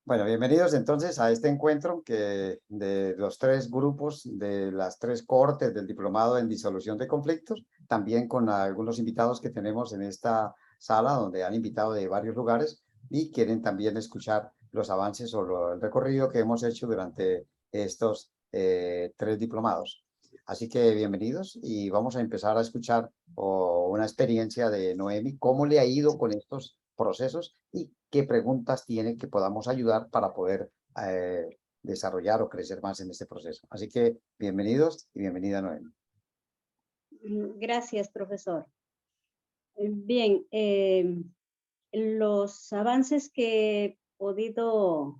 Bueno, bienvenidos entonces a este encuentro de los tres grupos de las tres cohortes del diplomado en disolución de conflictos, también con algunos invitados que tenemos en esta sala donde han invitado de varios lugares y quieren también escuchar los avances o el recorrido que hemos hecho durante estos tres diplomados. Así que bienvenidos y vamos a empezar a escuchar una experiencia de Noemi, cómo le ha ido con estos procesos y qué preguntas tiene que podamos ayudar para poder desarrollar o crecer más en este proceso. Así que bienvenidos y bienvenida Noemi. Gracias, profesor. Bien, los avances que he podido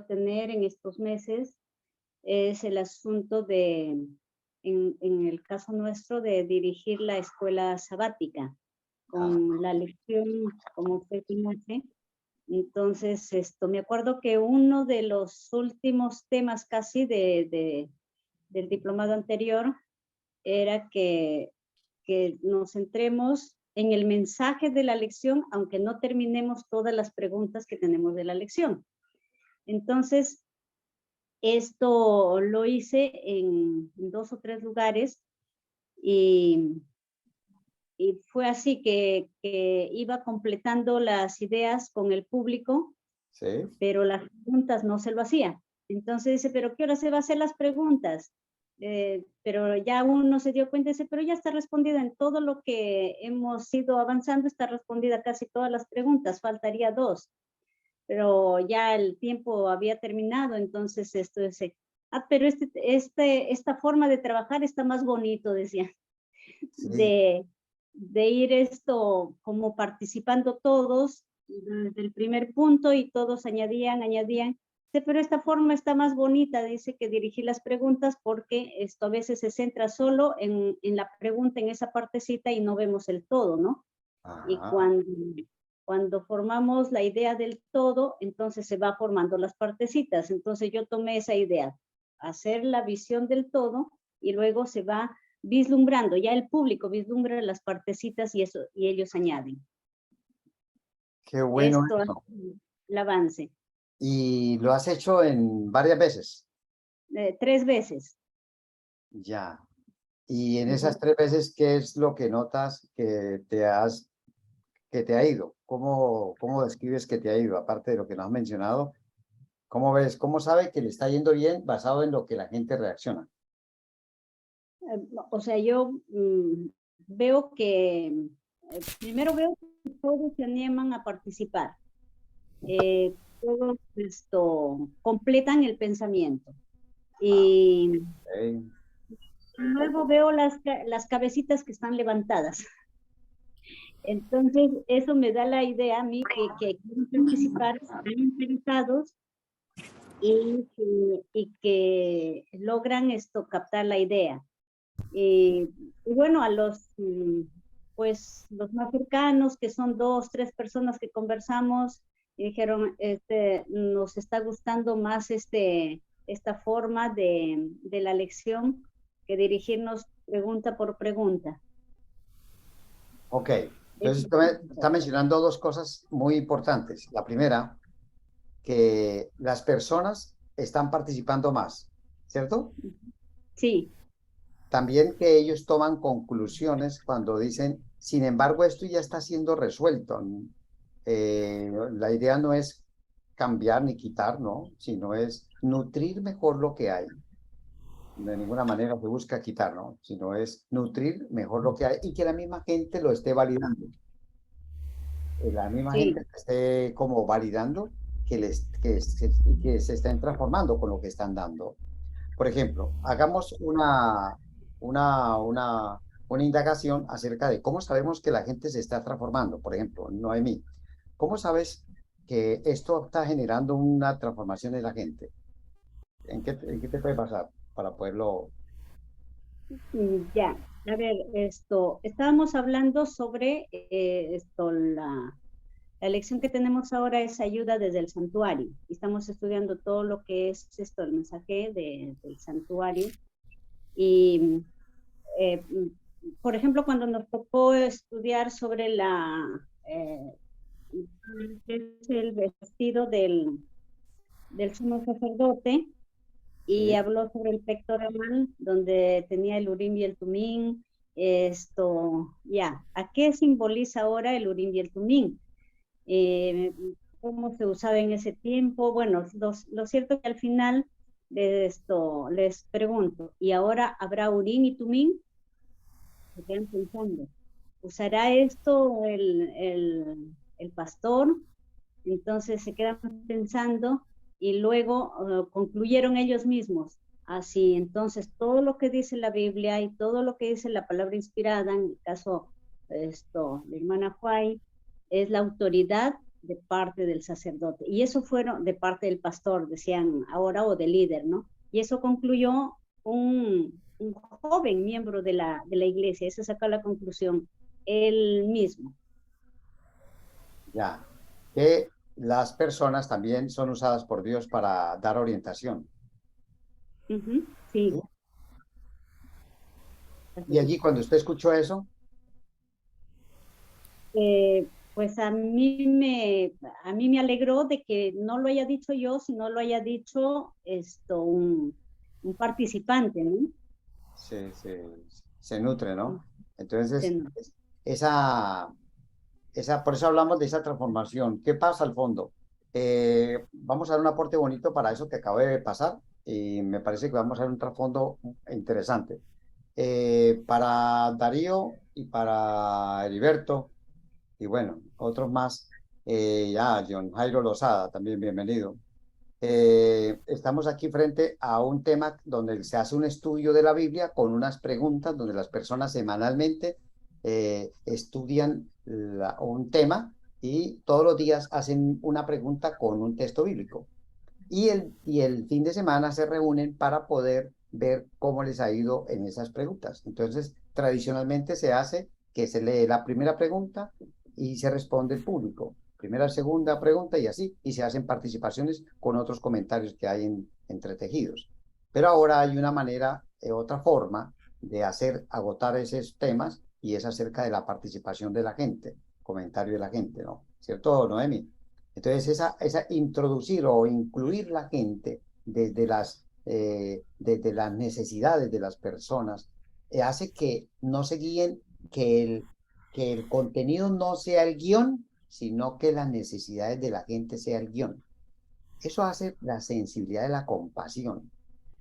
tener en estos meses es el asunto de, en el caso nuestro, de dirigir la escuela sabática con la lección, como usted conoce. Entonces, me acuerdo que uno de los últimos temas casi del diplomado anterior era que nos centremos en el mensaje de la lección, aunque no terminemos todas las preguntas que tenemos de la lección. Entonces, esto lo hice en 2 o 3 lugares y fue así que iba completando las ideas con el público, ¿Sí? Pero las preguntas no se lo hacía. Entonces dice, ¿pero qué hora se va a hacer las preguntas? Pero ya uno se dio cuenta, dice, pero ya está respondida en todo lo que hemos ido avanzando, está respondida casi todas las preguntas, faltaría 2. Pero ya el tiempo había terminado, entonces esto es, pero esta forma de trabajar está más bonito, decía, Sí. de ir esto como participando todos desde el primer punto y todos añadían. Dice, pero esta forma está más bonita, dice, que dirigir las preguntas porque esto a veces se centra solo en la pregunta, en esa partecita y no vemos el todo, ¿no? Ajá. Y cuando formamos la idea del todo, entonces se va formando las partecitas. Entonces yo tomé esa idea, hacer la visión del todo y luego se va vislumbrando, ya el público vislumbra las partecitas y ellos añaden. Qué bueno Esto eso. es el avance. ¿Y lo has hecho en varias veces? 3 veces. Ya. Y en esas 3 veces, ¿qué es lo que notas que te ha ido? ¿Cómo describes que te ha ido? Aparte de lo que nos has mencionado, ¿cómo ves? ¿Cómo sabe que le está yendo bien basado en lo que la gente reacciona? O sea, yo veo que, primero veo que todos se animan a participar. Todos completan el pensamiento. Y Okay. luego veo las cabecitas que están levantadas. Entonces, eso me da la idea a mí que quieren participar, están interesados y que logran captar la idea. Y bueno, a pues, los más cercanos, que son 2, 3 personas que conversamos, y dijeron, nos está gustando más esta forma de la lección que dirigirnos pregunta por pregunta. Ok, entonces está mencionando 2 cosas muy importantes. La primera, que las personas están participando más, ¿cierto? Sí. También que ellos toman conclusiones cuando dicen, sin embargo, esto ya está siendo resuelto. La idea no es cambiar ni quitar, ¿no? Sino es nutrir mejor lo que hay. De ninguna manera se busca quitar, ¿no? Sino es nutrir mejor lo que hay y que la misma gente lo esté validando. La misma Sí. gente esté como validando que se estén transformando con lo que están dando. Por ejemplo, hagamos una indagación acerca de cómo sabemos que la gente se está transformando. Por ejemplo, Noemí, ¿cómo sabes que esto está generando una transformación en la gente? ¿En qué te puede pasar para poderlo? Ya, a ver, estábamos hablando sobre la lección que tenemos ahora es ayuda desde el santuario. Estamos estudiando todo lo que es el mensaje del santuario. Y, por ejemplo, cuando nos tocó estudiar sobre eh, es el vestido del sumo sacerdote, y Sí, habló sobre el pectoral, donde tenía el Urim y el Tumim. Esto, ya, ¿a qué simboliza ahora el Urim y el Tumim? Eh, ¿Cómo se usaba en ese tiempo? Bueno, lo cierto es que al final de esto les pregunto, ¿y ahora habrá Urim y Tumim? Se quedan pensando, ¿usará esto el pastor? Entonces se quedan pensando y luego concluyeron ellos mismos. Así, entonces todo lo que dice la Biblia y todo lo que dice la palabra inspirada, en el caso esto, de hermana Juay, es la autoridad de parte del sacerdote. Y eso fueron de parte del pastor, decían ahora, o del líder, ¿no? Y eso concluyó un joven miembro de la iglesia. Eso sacó la conclusión él mismo. ya. Que las personas también son usadas por Dios para dar orientación. ¿Sí? Sí. Y allí cuando usted escuchó eso, Pues a mí me alegró de que no lo haya dicho yo, sino lo haya dicho esto, un participante, ¿no? se, se, se nutre, ¿no? Entonces, Se- esa, por eso hablamos de esa transformación. ¿Qué pasa al fondo? Vamos a dar un aporte bonito para eso que acaba de pasar y me parece que vamos a dar un trasfondo interesante. Para Darío y para Heriberto, y bueno, otros más, ya, John Jairo Lozada, también bienvenido. Estamos aquí frente a un tema donde se hace un estudio de la Biblia con unas preguntas donde las personas semanalmente estudian un tema y todos los días hacen una pregunta con un texto bíblico. Y el fin de semana se reúnen para poder ver cómo les ha ido en esas preguntas. Entonces, tradicionalmente se hace que se lee la primera pregunta y se responde el público. Primera, segunda pregunta y así. Y se hacen participaciones con otros comentarios que hay entretejidos. Pero ahora hay una manera, otra forma de hacer agotar esos temas y es acerca de la participación de la gente, comentario de la gente, ¿no? ¿Cierto, Noemi? Entonces, esa introducir o incluir la gente desde las necesidades de las personas hace que no se guíen, que el contenido no sea el guión, sino que las necesidades de la gente sea el guión. Eso hace la sensibilidad de la compasión,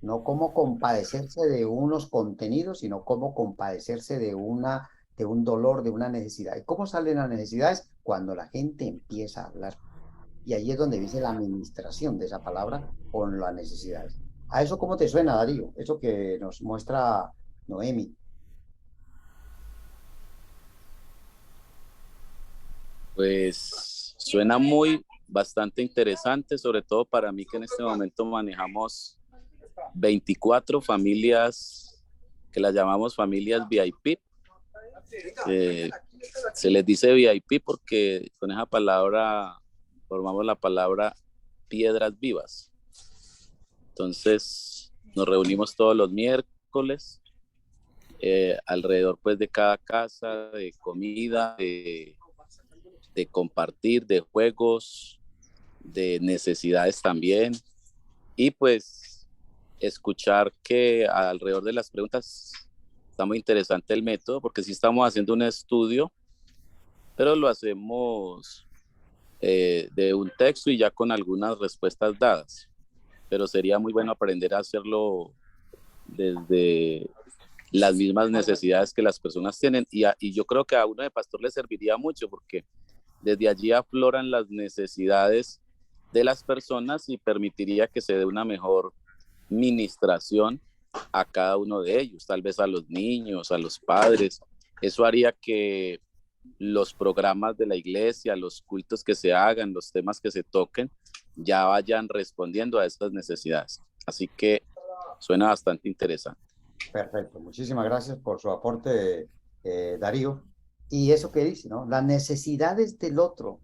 no cómo compadecerse de unos contenidos, sino cómo compadecerse de un dolor, de una necesidad. ¿Y cómo salen las necesidades? Cuando la gente empieza a hablar y ahí es donde dice la administración de esa palabra con las necesidades. ¿A eso cómo te suena, Darío? Eso que nos muestra Noemi. Pues suena bastante interesante, sobre todo para mí que en este momento manejamos 24 familias que las llamamos familias VIP. Eh, Se les dice VIP porque con esa palabra formamos la palabra piedras vivas. Entonces nos reunimos todos los miércoles alrededor pues de cada casa, de comida, de compartir, de juegos, de necesidades también. Y pues escuchar que alrededor de las preguntas está muy interesante el método, porque sí estamos haciendo un estudio, pero lo hacemos de un texto y ya con algunas respuestas dadas. Pero sería muy bueno aprender a hacerlo desde las mismas necesidades que las personas tienen. Y yo creo que a uno de pastor le serviría mucho porque desde allí afloran las necesidades de las personas y permitiría que se dé una mejor ministración a cada uno de ellos, tal vez a los niños, a los padres. Eso haría que los programas de la iglesia, los cultos que se hagan, los temas que se toquen, ya vayan respondiendo a estas necesidades. Así que suena bastante interesante. Perfecto, muchísimas gracias por su aporte, Darío. Y eso que dice, ¿no? Las necesidades del otro,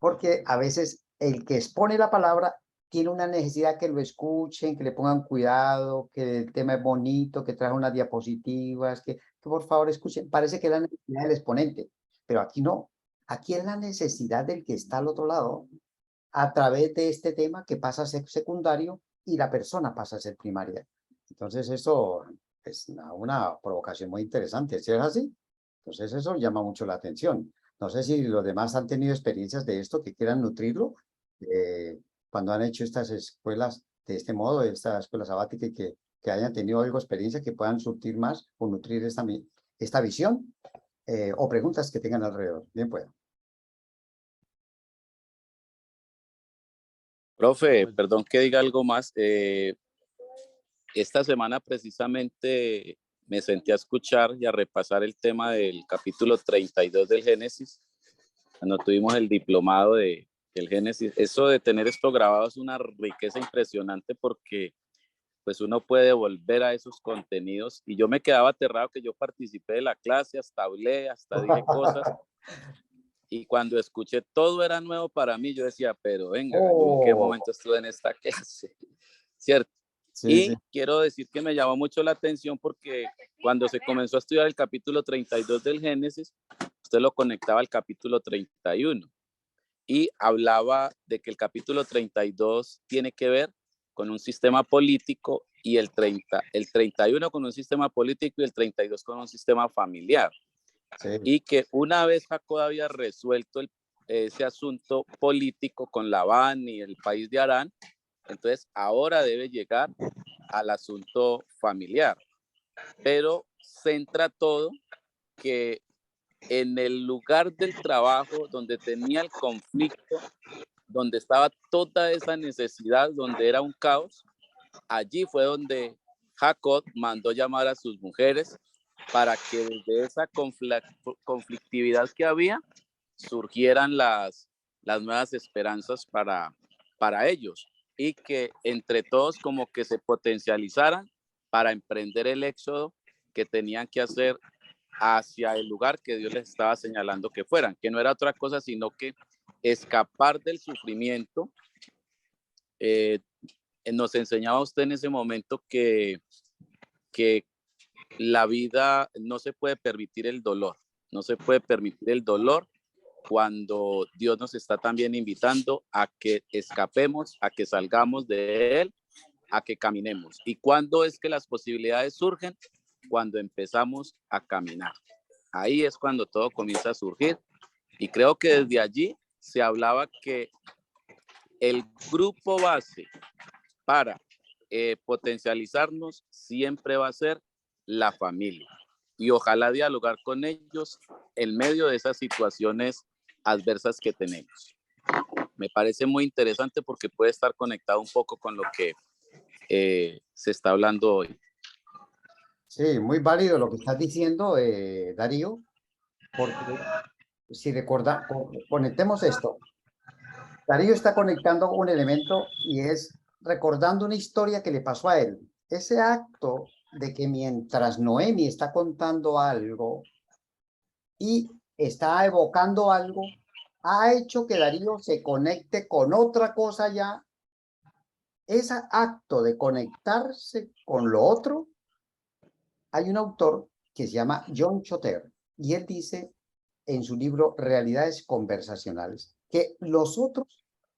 porque a veces el que expone la palabra tiene una necesidad que lo escuchen, que le pongan cuidado, que el tema es bonito, que trae unas diapositivas, que por favor escuchen. Parece que es la necesidad del exponente, pero aquí no. Aquí es la necesidad del que está al otro lado a través de este tema que pasa a ser secundario y la persona pasa a ser primaria. Entonces eso es una provocación muy interesante, ¿sí es así? Entonces eso llama mucho la atención. No sé si los demás han tenido experiencias de esto que quieran nutrirlo cuando han hecho estas escuelas de este modo, esta escuela sabática y que hayan tenido algo experiencia que puedan surtir más o nutrir esta visión o preguntas que tengan alrededor. Bien, pues. Profe, perdón que diga algo más. Esta semana precisamente me senté a escuchar y a repasar el tema del capítulo 32 del Génesis, cuando tuvimos el diplomado del Génesis. Eso de tener esto grabado es una riqueza impresionante porque pues uno puede volver a esos contenidos y yo me quedaba aterrado que yo participé de la clase, hasta hablé, hasta dije cosas y cuando escuché todo era nuevo para mí, yo decía, pero venga, ¿yo en qué momento estuve en esta clase? ¿Cierto? Sí, Y sí. quiero decir que me llamó mucho la atención porque cuando se comenzó a estudiar el capítulo 32 del Génesis, usted lo conectaba al capítulo 31 y hablaba de que el capítulo 32 tiene que ver con un sistema político y el 31 con un sistema político y el 32 con un sistema familiar. Sí. Y que una vez Jacob había resuelto ese asunto político con Labán y el país de Harán, entonces ahora debe llegar al asunto familiar. Pero centra todo que en el lugar del trabajo donde tenía el conflicto, donde estaba toda esa necesidad, donde era un caos, allí fue donde Jacob mandó llamar a sus mujeres para que desde esa conflictividad que había surgieran las nuevas esperanzas para ellos y que entre todos como que se potencializaran para emprender el éxodo que tenían que hacer hacia el lugar que Dios les estaba señalando que fueran, que no era otra cosa sino que escapar del sufrimiento. Nos enseñaba usted en ese momento que la vida no se puede permitir el dolor, no se puede permitir el dolor cuando Dios nos está también invitando a que escapemos, a que salgamos de Él, a que caminemos. ¿Y cuándo es que las posibilidades surgen? Cuando empezamos a caminar. Ahí es cuando todo comienza a surgir. Y creo que desde allí se hablaba que el grupo base para potencializarnos siempre va a ser la familia. Y ojalá dialogar con ellos en medio de esas situaciones adversas que tenemos. Me parece muy interesante porque puede estar conectado un poco con lo que se está hablando hoy. Sí, muy válido lo que estás diciendo, Darío, porque si conectemos esto, Darío está conectando un elemento y es recordando una historia que le pasó a él. Ese acto de que mientras Noemi está contando algo y está evocando algo, ha hecho que Darío se conecte con otra cosa ya. Ese acto de conectarse con lo otro, hay un autor que se llama John Choter y él dice en su libro Realidades Conversacionales que los otros,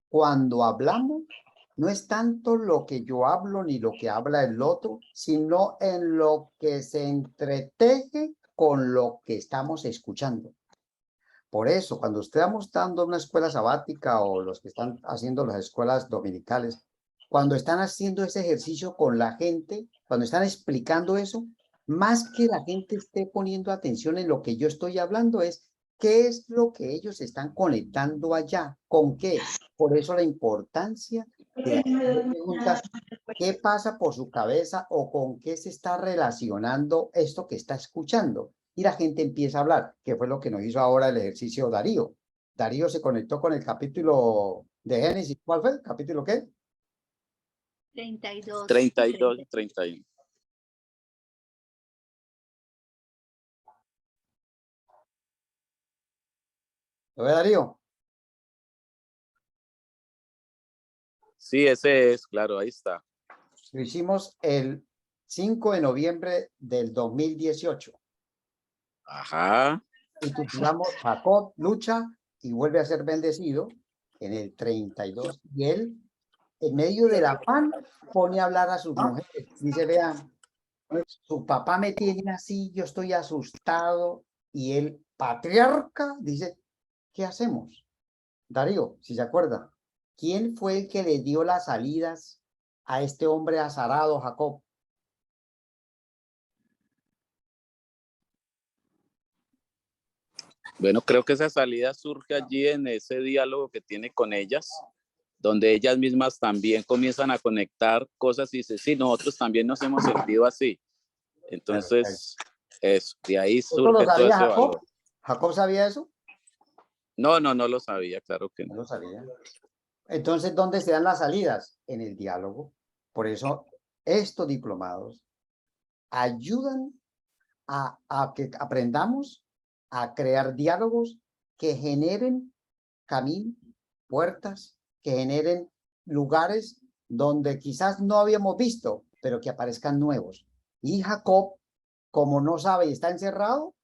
cuando hablamos, no es tanto lo que yo hablo ni lo que habla el otro, sino en lo que se entreteje con lo que estamos escuchando. Por eso, cuando estamos dando una escuela sabática o los que están haciendo las escuelas dominicales, cuando están haciendo ese ejercicio con la gente, cuando están explicando eso, más que la gente esté poniendo atención en lo que yo estoy hablando, es qué es lo que ellos están conectando allá, con qué. Por eso la importancia de hacer preguntas, ¿qué pasa por su cabeza o con qué se está relacionando esto que está escuchando? Y la gente empieza a hablar, que fue lo que nos hizo ahora el ejercicio Darío. Darío se conectó con el capítulo de Génesis. ¿Cuál fue? ¿Capítulo qué? 32. 32 y 31. ¿Lo ve, Darío? Sí, ese es, claro, ahí está. Lo hicimos el 5 de noviembre del 2018. Ajá. Y titulamos Jacob lucha y vuelve a ser bendecido en el 32. Y él, en medio del afán, pone a hablar a sus mujeres. Dice, vean, su papá me tiene así, yo estoy asustado. Y el patriarca dice, ¿qué hacemos? Darío, si se acuerda, ¿quién fue el que le dio las salidas a este hombre azarado, Jacob? Bueno, creo que esa salida surge allí en ese diálogo que tiene con ellas, donde ellas mismas también comienzan a conectar cosas y dicen, sí, nosotros también nos hemos sentido así. Entonces, eso, de ahí ¿Esto lo surge todo sabía ese Jacob? valor. ¿Jacob sabía eso? No, no, no lo sabía, claro que No no. lo sabía. Entonces, ¿dónde se dan las salidas? En el diálogo. Por eso, estos diplomados ayudan a que aprendamos a crear diálogos que generen caminos, puertas, que generen lugares donde quizás no habíamos visto, pero que aparezcan nuevos. Y Jacob, como no sabe y está encerrado,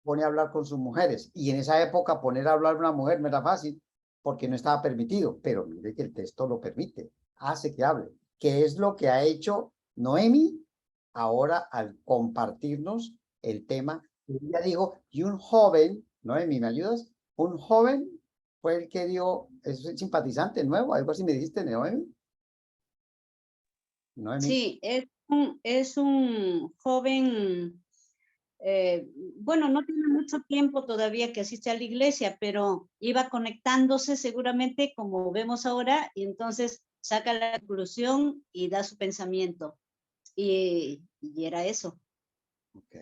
pone a hablar con sus mujeres. Y en esa época poner a hablar a una mujer no era fácil porque no estaba permitido, pero mire que el texto lo permite, hace que hable, que es lo que ha hecho Noemi ahora al compartirnos el tema. Ella dijo, y un joven, Noemi, ¿me ayudas? Un joven fue el que dio, es simpatizante nuevo, algo así me dijiste, Noemi. Noemi. Sí, es un joven, bueno, no tiene mucho tiempo todavía que asiste a la iglesia, pero iba conectándose seguramente como vemos ahora y entonces saca la conclusión y da su pensamiento. Y era eso. Ok,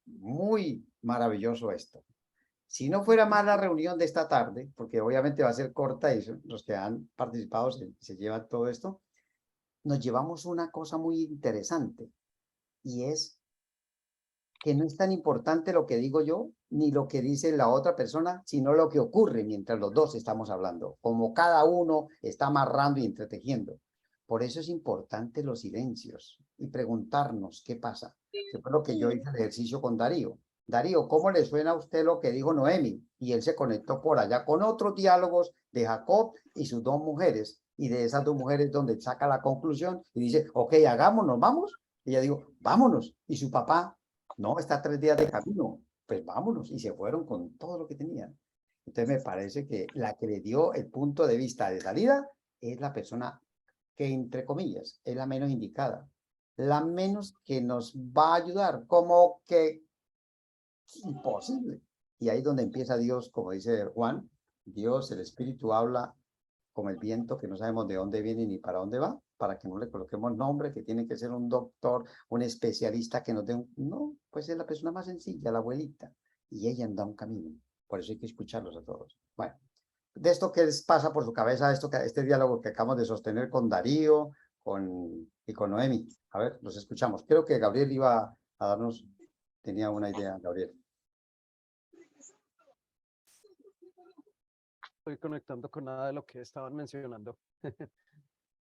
muy maravilloso esto. Si no fuera más la reunión de esta tarde, porque obviamente va a ser corta y los que han participado se llevan todo esto, nos llevamos una cosa muy interesante y es que no es tan importante lo que digo yo ni lo que dice la otra persona, sino lo que ocurre mientras los dos estamos hablando, como cada uno está amarrando y entretejiendo. Por eso es importante los silencios y preguntarnos qué pasa. Que fue lo que yo hice el ejercicio con Darío. Darío, ¿cómo le suena a usted lo que dijo Noemi? Y él se conectó por allá con otros diálogos de Jacob y sus dos mujeres. Y de esas dos mujeres donde saca la conclusión y dice, ok, hagámonos, vamos. Y ella dijo, vámonos. Y su papá, no, está 3 días de camino. Pues vámonos. Y se fueron con todo lo que tenían. Entonces me parece que la que le dio el punto de vista de salida es la persona que, entre comillas, es la menos indicada, la menos que nos va a ayudar, como que imposible. Y ahí es donde empieza Dios, como dice Juan, Dios, el Espíritu habla como el viento, que no sabemos de dónde viene ni para dónde va, para que no le coloquemos nombre, que tiene que ser un doctor, un especialista que nos dé un... No, pues es la persona más sencilla, la abuelita, y ella anda un camino. Por eso hay que escucharlos a todos. Bueno, de esto que les pasa por su cabeza, este diálogo que acabamos de sostener con Darío y con Noemi. A ver, los escuchamos. Creo que Gabriel iba a darnos, tenía una idea, Gabriel. Estoy conectando con nada de lo que estaban mencionando.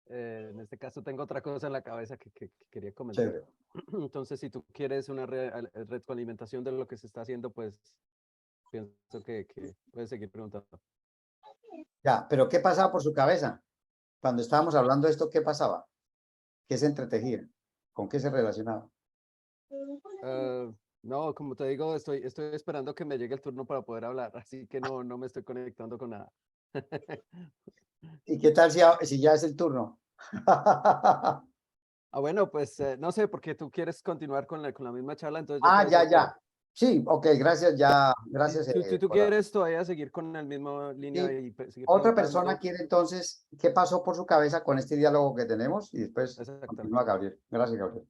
En este caso tengo otra cosa en la cabeza que quería comentar. Chévere. Entonces, si tú quieres una retroalimentación de lo que se está haciendo, pues pienso que puedes seguir preguntando. Ya, pero ¿qué pasaba por su cabeza? Cuando estábamos hablando de esto, ¿qué pasaba? ¿Qué se entretejía? ¿Con qué se relacionaba? No, como te digo, estoy esperando que me llegue el turno para poder hablar, así que no me estoy conectando con nada. ¿Y qué tal si ya es el turno? Bueno, pues no sé, porque tú quieres continuar con la misma charla, entonces yo Ah, por eso... ya. Sí, ok, gracias, ya, gracias. Si tú quieres todavía seguir con la misma línea Sí. y seguir Otra persona preguntando. quiere entonces, ¿qué pasó por su cabeza con este diálogo que tenemos? Y después continúa Exactamente. Gabriel. Gracias, Gabriel.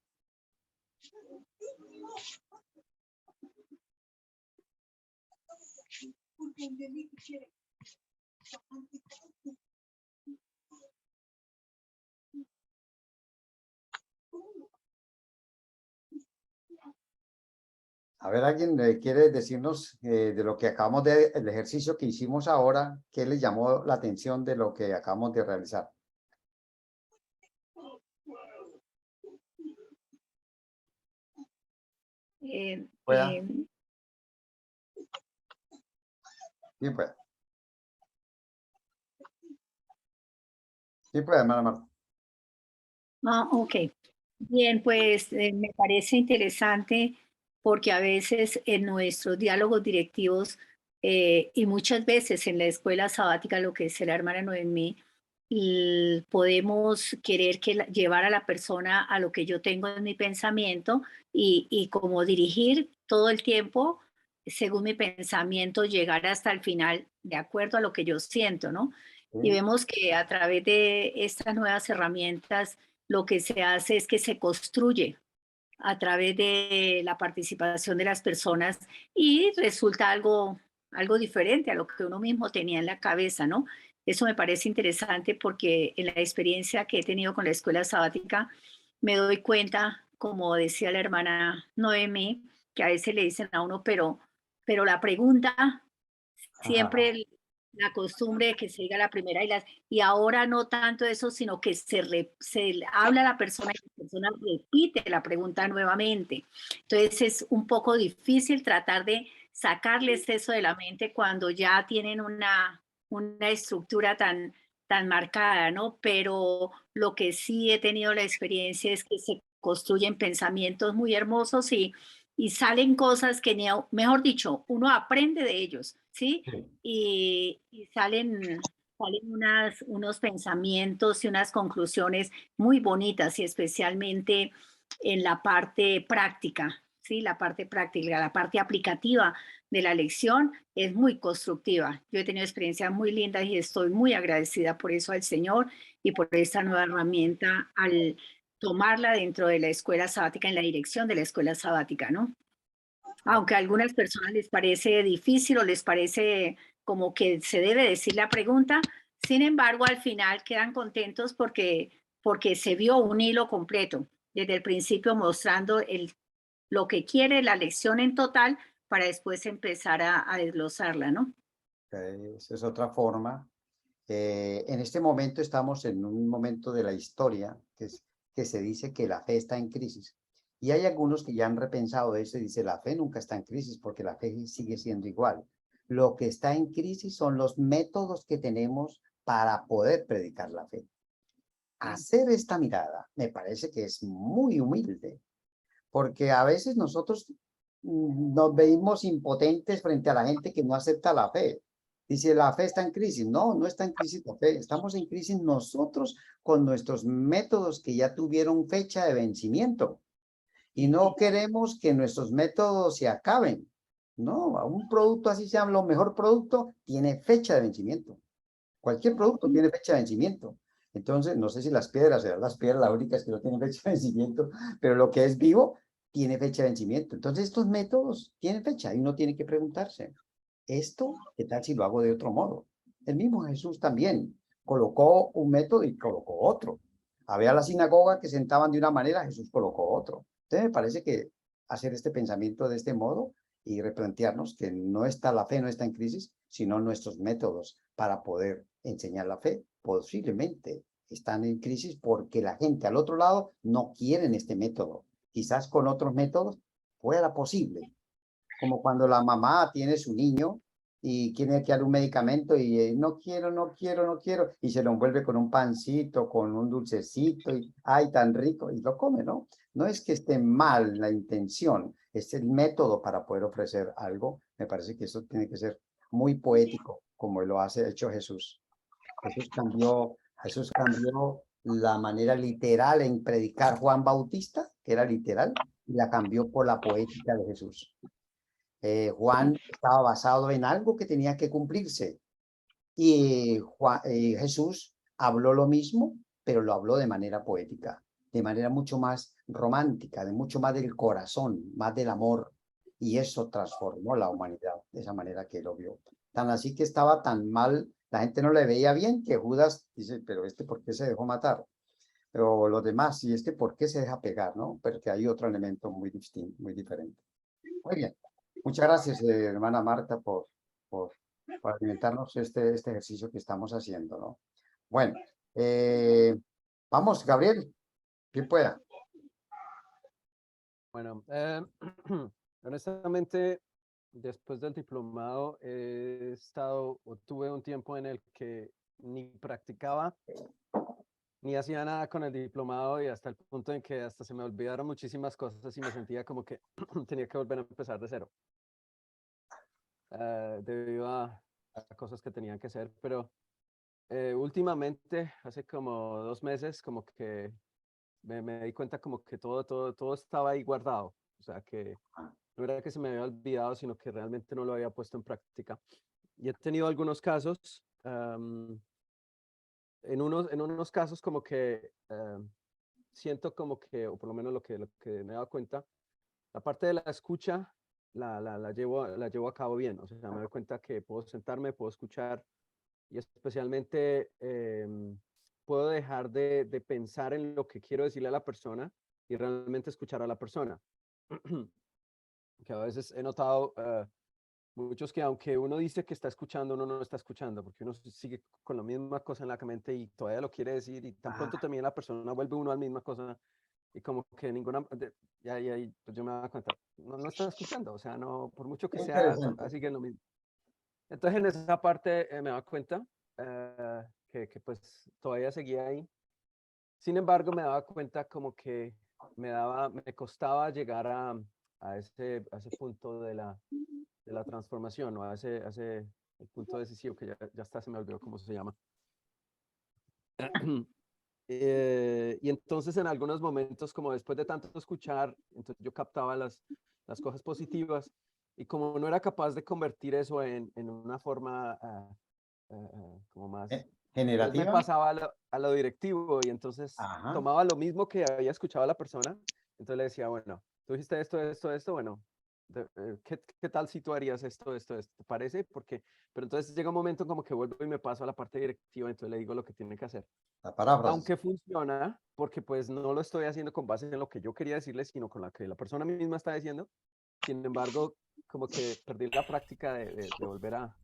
A ver, ¿alguien quiere decirnos de lo que acabamos el ejercicio que hicimos ahora, qué les llamó la atención de lo que acabamos de realizar? ¿Pueda? Bien, pues. Sí, pues, hermana Marta. Ah, ok. Bien, pues me parece interesante porque a veces en nuestros diálogos directivos y muchas veces en la escuela sabática, lo que dice la hermana Noemí, podemos querer llevar a la persona a lo que yo tengo en mi pensamiento y como dirigir todo el tiempo según mi pensamiento, llegar hasta el final de acuerdo a lo que yo siento, ¿no? Y Sí, vemos que a través de estas nuevas herramientas lo que se hace es que se construye a través de la participación de las personas y resulta algo diferente a lo que uno mismo tenía en la cabeza, ¿no? Eso me parece interesante porque en la experiencia que he tenido con la escuela sabática me doy cuenta, como decía la hermana Noemi, que a veces le dicen a uno, pero la pregunta ajá, siempre la costumbre de que se diga la primera y ahora no tanto eso, sino que se habla a la persona y la persona repite la pregunta nuevamente. Entonces es un poco difícil tratar de sacarles eso de la mente cuando ya tienen una estructura tan marcada, ¿no? Pero lo que sí he tenido la experiencia es que se construyen pensamientos muy hermosos y salen cosas que, mejor dicho, uno aprende de ellos, ¿sí? sí. Y salen unos pensamientos y unas conclusiones muy bonitas y especialmente en la parte práctica, ¿sí? La parte práctica, la parte aplicativa de la lección es muy constructiva. Yo he tenido experiencias muy lindas y estoy muy agradecida por eso al Señor y por esta nueva herramienta al tomarla dentro de la escuela sabática, en la dirección de la escuela sabática, ¿no? Aunque a algunas personas les parece difícil o les parece como que se debe decir la pregunta, sin embargo, al final quedan contentos porque se vio un hilo completo desde el principio mostrando lo que quiere la lección en total para después empezar a desglosarla, ¿no? Ok, esa es otra forma. En este momento estamos en un momento de la historia que se dice que la fe está en crisis. Y hay algunos que ya han repensado eso y dicen, la fe nunca está en crisis porque la fe sigue siendo igual. Lo que está en crisis son los métodos que tenemos para poder predicar la fe. Hacer esta mirada me parece que es muy humilde, porque a veces nosotros nos veimos impotentes frente a la gente que no acepta la fe. Dice, la fe está en crisis. No, no está en crisis la fe. Estamos en crisis nosotros con nuestros métodos que ya tuvieron fecha de vencimiento. Y no queremos que nuestros métodos se acaben. No, un producto, así sea lo mejor producto, tiene fecha de vencimiento. Cualquier producto tiene fecha de vencimiento. Entonces, no sé si las piedras, serán las piedras las únicas que no tienen fecha de vencimiento, pero lo que es vivo tiene fecha de vencimiento. Entonces, estos métodos tienen fecha y uno tiene que preguntarse, ¿esto qué tal si lo hago de otro modo? El mismo Jesús también colocó un método y colocó otro. Había la sinagoga que sentaban de una manera, Jesús colocó otro. Entonces, me parece que hacer este pensamiento de este modo y replantearnos que no está la fe, no está en crisis, sino nuestros métodos para poder enseñar la fe posiblemente están en crisis porque la gente al otro lado no quieren este método. Quizás con otros métodos fuera posible, como cuando la mamá tiene su niño y tiene que dar un medicamento y no quiero, no quiero, no quiero, y se lo envuelve con un pancito, con un dulcecito, y ay, tan rico, y lo come, ¿no? No es que esté mal la intención, es el método para poder ofrecer algo. Me parece que eso tiene que ser muy poético, como lo hace hecho Jesús. Jesús cambió la manera literal en predicar Juan Bautista, que era literal, y la cambió por la poética de Jesús. Juan estaba basado en algo que tenía que cumplirse. Y Jesús habló lo mismo, pero lo habló de manera poética, de manera mucho más romántica, de mucho más del corazón, más del amor. Y eso transformó la humanidad de esa manera que lo vio. Tan así que estaba tan mal, la gente no le veía bien, que Judas dice, pero ¿por qué se dejó matar? Pero los demás, y ¿por qué se deja pegar? ¿No? Porque hay otro elemento muy distinto, muy diferente. Muy bien. Muchas gracias, hermana Marta, por, por alimentarnos este ejercicio que estamos haciendo, ¿no? Bueno, vamos, Gabriel, quien pueda. Bueno, honestamente, después del diplomado he estado o tuve un tiempo en el que ni practicaba ni hacía nada con el diplomado y hasta el punto en que hasta se me olvidaron muchísimas cosas y me sentía como que tenía que volver a empezar de cero, debido a cosas que tenían que hacer. Pero últimamente, hace como 2 meses, como que me di cuenta como que todo estaba ahí guardado. O sea, que no era que se me había olvidado, sino que realmente no lo había puesto en práctica. Y he tenido algunos casos, en unos casos como que siento como que, o por lo menos lo que me he dado cuenta, la parte de la escucha la llevo a cabo bien. O sea, me doy cuenta que puedo sentarme, puedo escuchar y especialmente puedo dejar de pensar en lo que quiero decirle a la persona y realmente escuchar a la persona. Que a veces he notado muchos que aunque uno dice que está escuchando, uno no está escuchando, porque uno sigue con la misma cosa en la mente y todavía lo quiere decir y tan pronto también la persona vuelve uno a la misma cosa y como que ninguna, pues yo me doy cuenta, no está escuchando, o sea, no, por mucho que sea, Interesante. sigue lo mismo. Entonces en esa parte me da cuenta que pues todavía seguía ahí. Sin embargo, me daba cuenta como que me costaba llegar a ese punto de la transformación, o a ese el punto decisivo que ya está, se me olvidó cómo se llama. Y entonces en algunos momentos, como después de tanto escuchar, entonces yo captaba las cosas positivas y como no era capaz de convertir eso en una forma como más, entonces me ¿Generativa? pasaba a lo directivo y entonces Ajá. tomaba lo mismo que había escuchado a la persona, entonces le decía, bueno, tú dijiste esto, bueno, ¿qué tal si tú harías esto? ¿Te parece? Porque, pero entonces llega un momento como que vuelvo y me paso a la parte directiva, entonces le digo lo que tiene que hacer. La paráfrasis. Aunque funciona, porque pues no lo estoy haciendo con base en lo que yo quería decirle, sino con la que la persona misma está diciendo. Sin embargo, como que perdí la práctica de volver a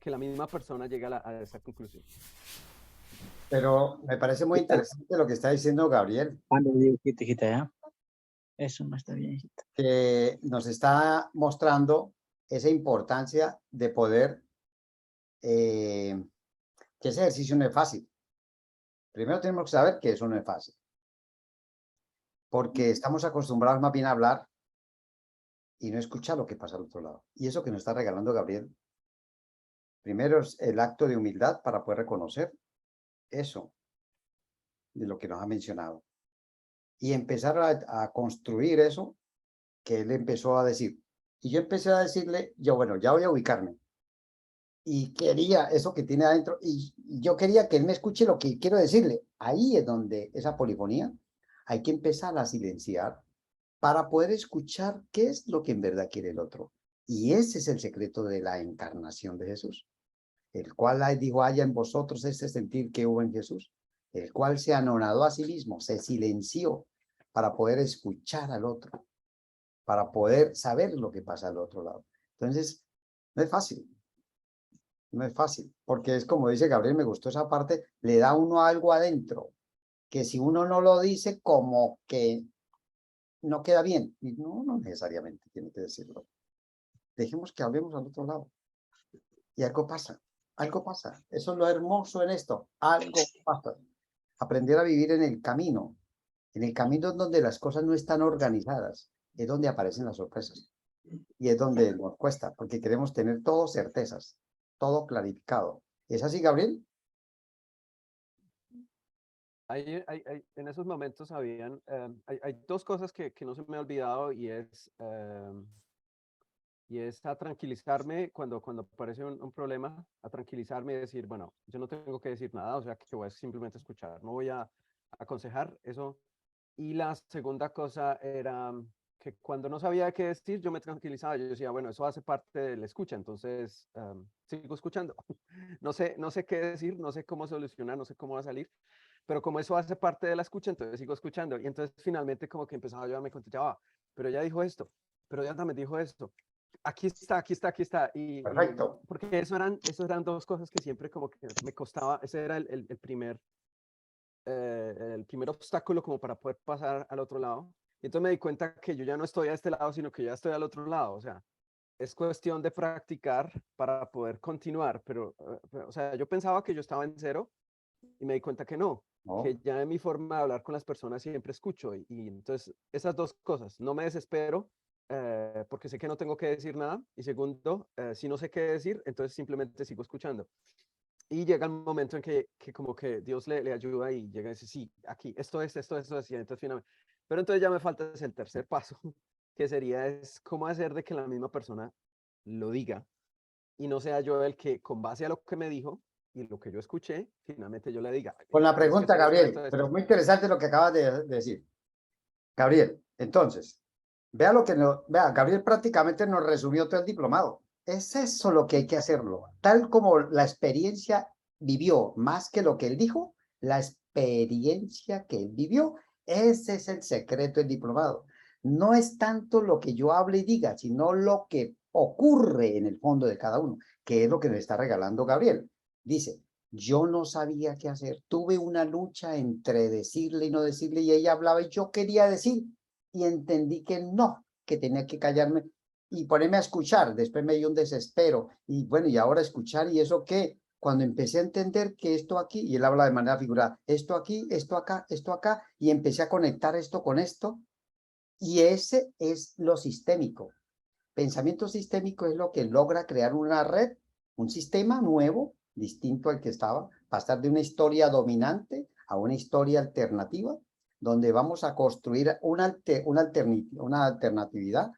que la misma persona llegue a esa conclusión. Pero me parece muy interesante lo que está diciendo Gabriel, Cuando digo que te ya, eso no está bien, hijita. que nos está mostrando esa importancia de poder, que ese ejercicio no es fácil. Primero tenemos que saber que eso no es fácil, porque estamos acostumbrados más bien a hablar y no escuchar lo que pasa al otro lado. Y eso que nos está regalando Gabriel, primero es el acto de humildad para poder reconocer eso de lo que nos ha mencionado y empezar a construir eso que él empezó a decir. Y yo empecé a decirle, yo, bueno, ya voy a ubicarme. Y quería eso que tiene adentro, y yo quería que él me escuche lo que quiero decirle. Ahí es donde esa polifonía hay que empezar a silenciar para poder escuchar qué es lo que en verdad quiere el otro. Y ese es el secreto de la encarnación de Jesús, el cual dijo, haya en vosotros ese sentir que hubo en Jesús, el cual se anonadó a sí mismo, se silenció para poder escuchar al otro, para poder saber lo que pasa al otro lado. Entonces, no es fácil, no es fácil, porque es como dice Gabriel, me gustó esa parte, le da uno algo adentro, que si uno no lo dice, como que no queda bien. Y no necesariamente tiene que decirlo. Dejemos que hablemos al otro lado. Y algo pasa, algo pasa. Eso es lo hermoso en esto, algo pasa. Aprender a vivir en el camino donde las cosas no están organizadas, es donde aparecen las sorpresas. Y es donde nos cuesta, porque queremos tener todo certezas, todo clarificado. ¿Es así, Gabriel? En esos momentos hay dos cosas que no se me ha olvidado y es a tranquilizarme cuando aparece un problema, a tranquilizarme y decir, bueno, yo no tengo que decir nada, o sea, que voy a simplemente escuchar, no voy a aconsejar eso. Y la segunda cosa era que cuando no sabía qué decir, yo me tranquilizaba, yo decía, bueno, eso hace parte de la escucha, entonces sigo escuchando. No sé qué decir, no sé cómo solucionar, no sé cómo va a salir, pero como eso hace parte de la escucha, entonces sigo escuchando. Y entonces finalmente como que empezaba yo a me contestaba, pero ya dijo esto, pero ya también dijo esto. Aquí está. Perfecto. Porque eso eran dos cosas que siempre como que me costaba, ese era el primer obstáculo como para poder pasar al otro lado. Y entonces me di cuenta que yo ya no estoy a este lado, sino que ya estoy al otro lado. O sea, es cuestión de practicar para poder continuar. Pero, o sea, yo pensaba que yo estaba en cero y me di cuenta que no, No. que ya en mi forma de hablar con las personas siempre escucho. Y entonces, esas dos cosas, no me desespero porque sé que no tengo que decir nada. Y segundo, si no sé qué decir, entonces simplemente sigo escuchando. Y llega el momento en que como que Dios le ayuda y llega y dice, sí, aquí, esto es, y entonces finalmente. Pero entonces ya me falta es el tercer paso, que sería es cómo hacer de que la misma persona lo diga y no sea yo el que con base a lo que me dijo y lo que yo escuché, finalmente yo le diga. Con la "Tienes que pregunta, hacer esto, Gabriel, esto, pero esto". muy interesante lo que acabas de decir. Gabriel, entonces, vea lo que no, vea, Gabriel prácticamente nos resumió todo el diplomado. Es eso lo que hay que hacerlo, tal como la experiencia vivió, más que lo que él dijo, la experiencia que él vivió, ese es el secreto del diplomado. No es tanto lo que yo hable y diga, sino lo que ocurre en el fondo de cada uno, que es lo que nos está regalando Gabriel. Dice, yo no sabía qué hacer, tuve una lucha entre decirle y no decirle, y ella hablaba y yo quería decir, y entendí que no, que tenía que callarme y ponerme a escuchar. Después me dio un desespero y bueno, y ahora escuchar, ¿y eso qué? Cuando empecé a entender que esto aquí, y él habla de manera figurada, esto aquí, esto acá, y empecé a conectar esto con esto, y ese es lo sistémico. Pensamiento sistémico es lo que logra crear una red, un sistema nuevo, distinto al que estaba, pasar de una historia dominante a una historia alternativa, donde vamos a construir una alternatividad.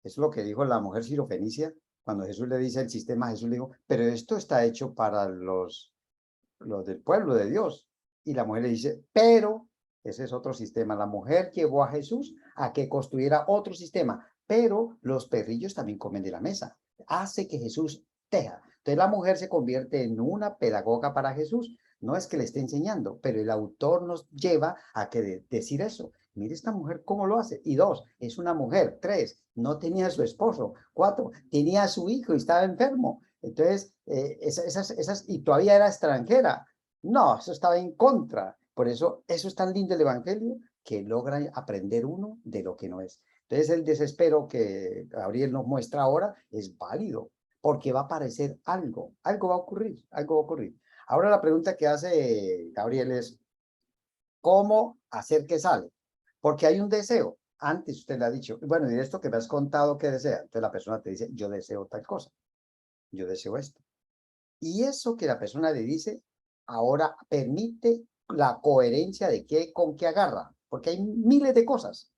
Es lo que dijo la mujer sirofenicia cuando Jesús le dice el sistema, Jesús le dijo, pero esto está hecho para los del pueblo de Dios. Y la mujer le dice, pero ese es otro sistema. La mujer llevó a Jesús a que construyera otro sistema, pero los perrillos también comen de la mesa. Hace que Jesús teja. Entonces la mujer se convierte en una pedagoga para Jesús. No es que le esté enseñando, pero el autor nos lleva a que decir eso. Mire esta mujer cómo lo hace. Y dos, es una mujer. Tres, no tenía a su esposo. Cuatro, tenía a su hijo y estaba enfermo. Entonces, y todavía era extranjera. No, eso estaba en contra. Por eso es tan lindo el Evangelio que logra aprender uno de lo que no es. Entonces, el desespero que Gabriel nos muestra ahora es válido, porque va a aparecer algo va a ocurrir, algo va a ocurrir. Ahora la pregunta que hace Gabriel es, ¿cómo hacer que sale? Porque hay un deseo. Antes usted le ha dicho, bueno, y esto que me has contado que desea. Entonces la persona te dice, yo deseo tal cosa, yo deseo esto. Y eso que la persona le dice ahora permite la coherencia de qué con qué agarra, porque hay miles de cosas,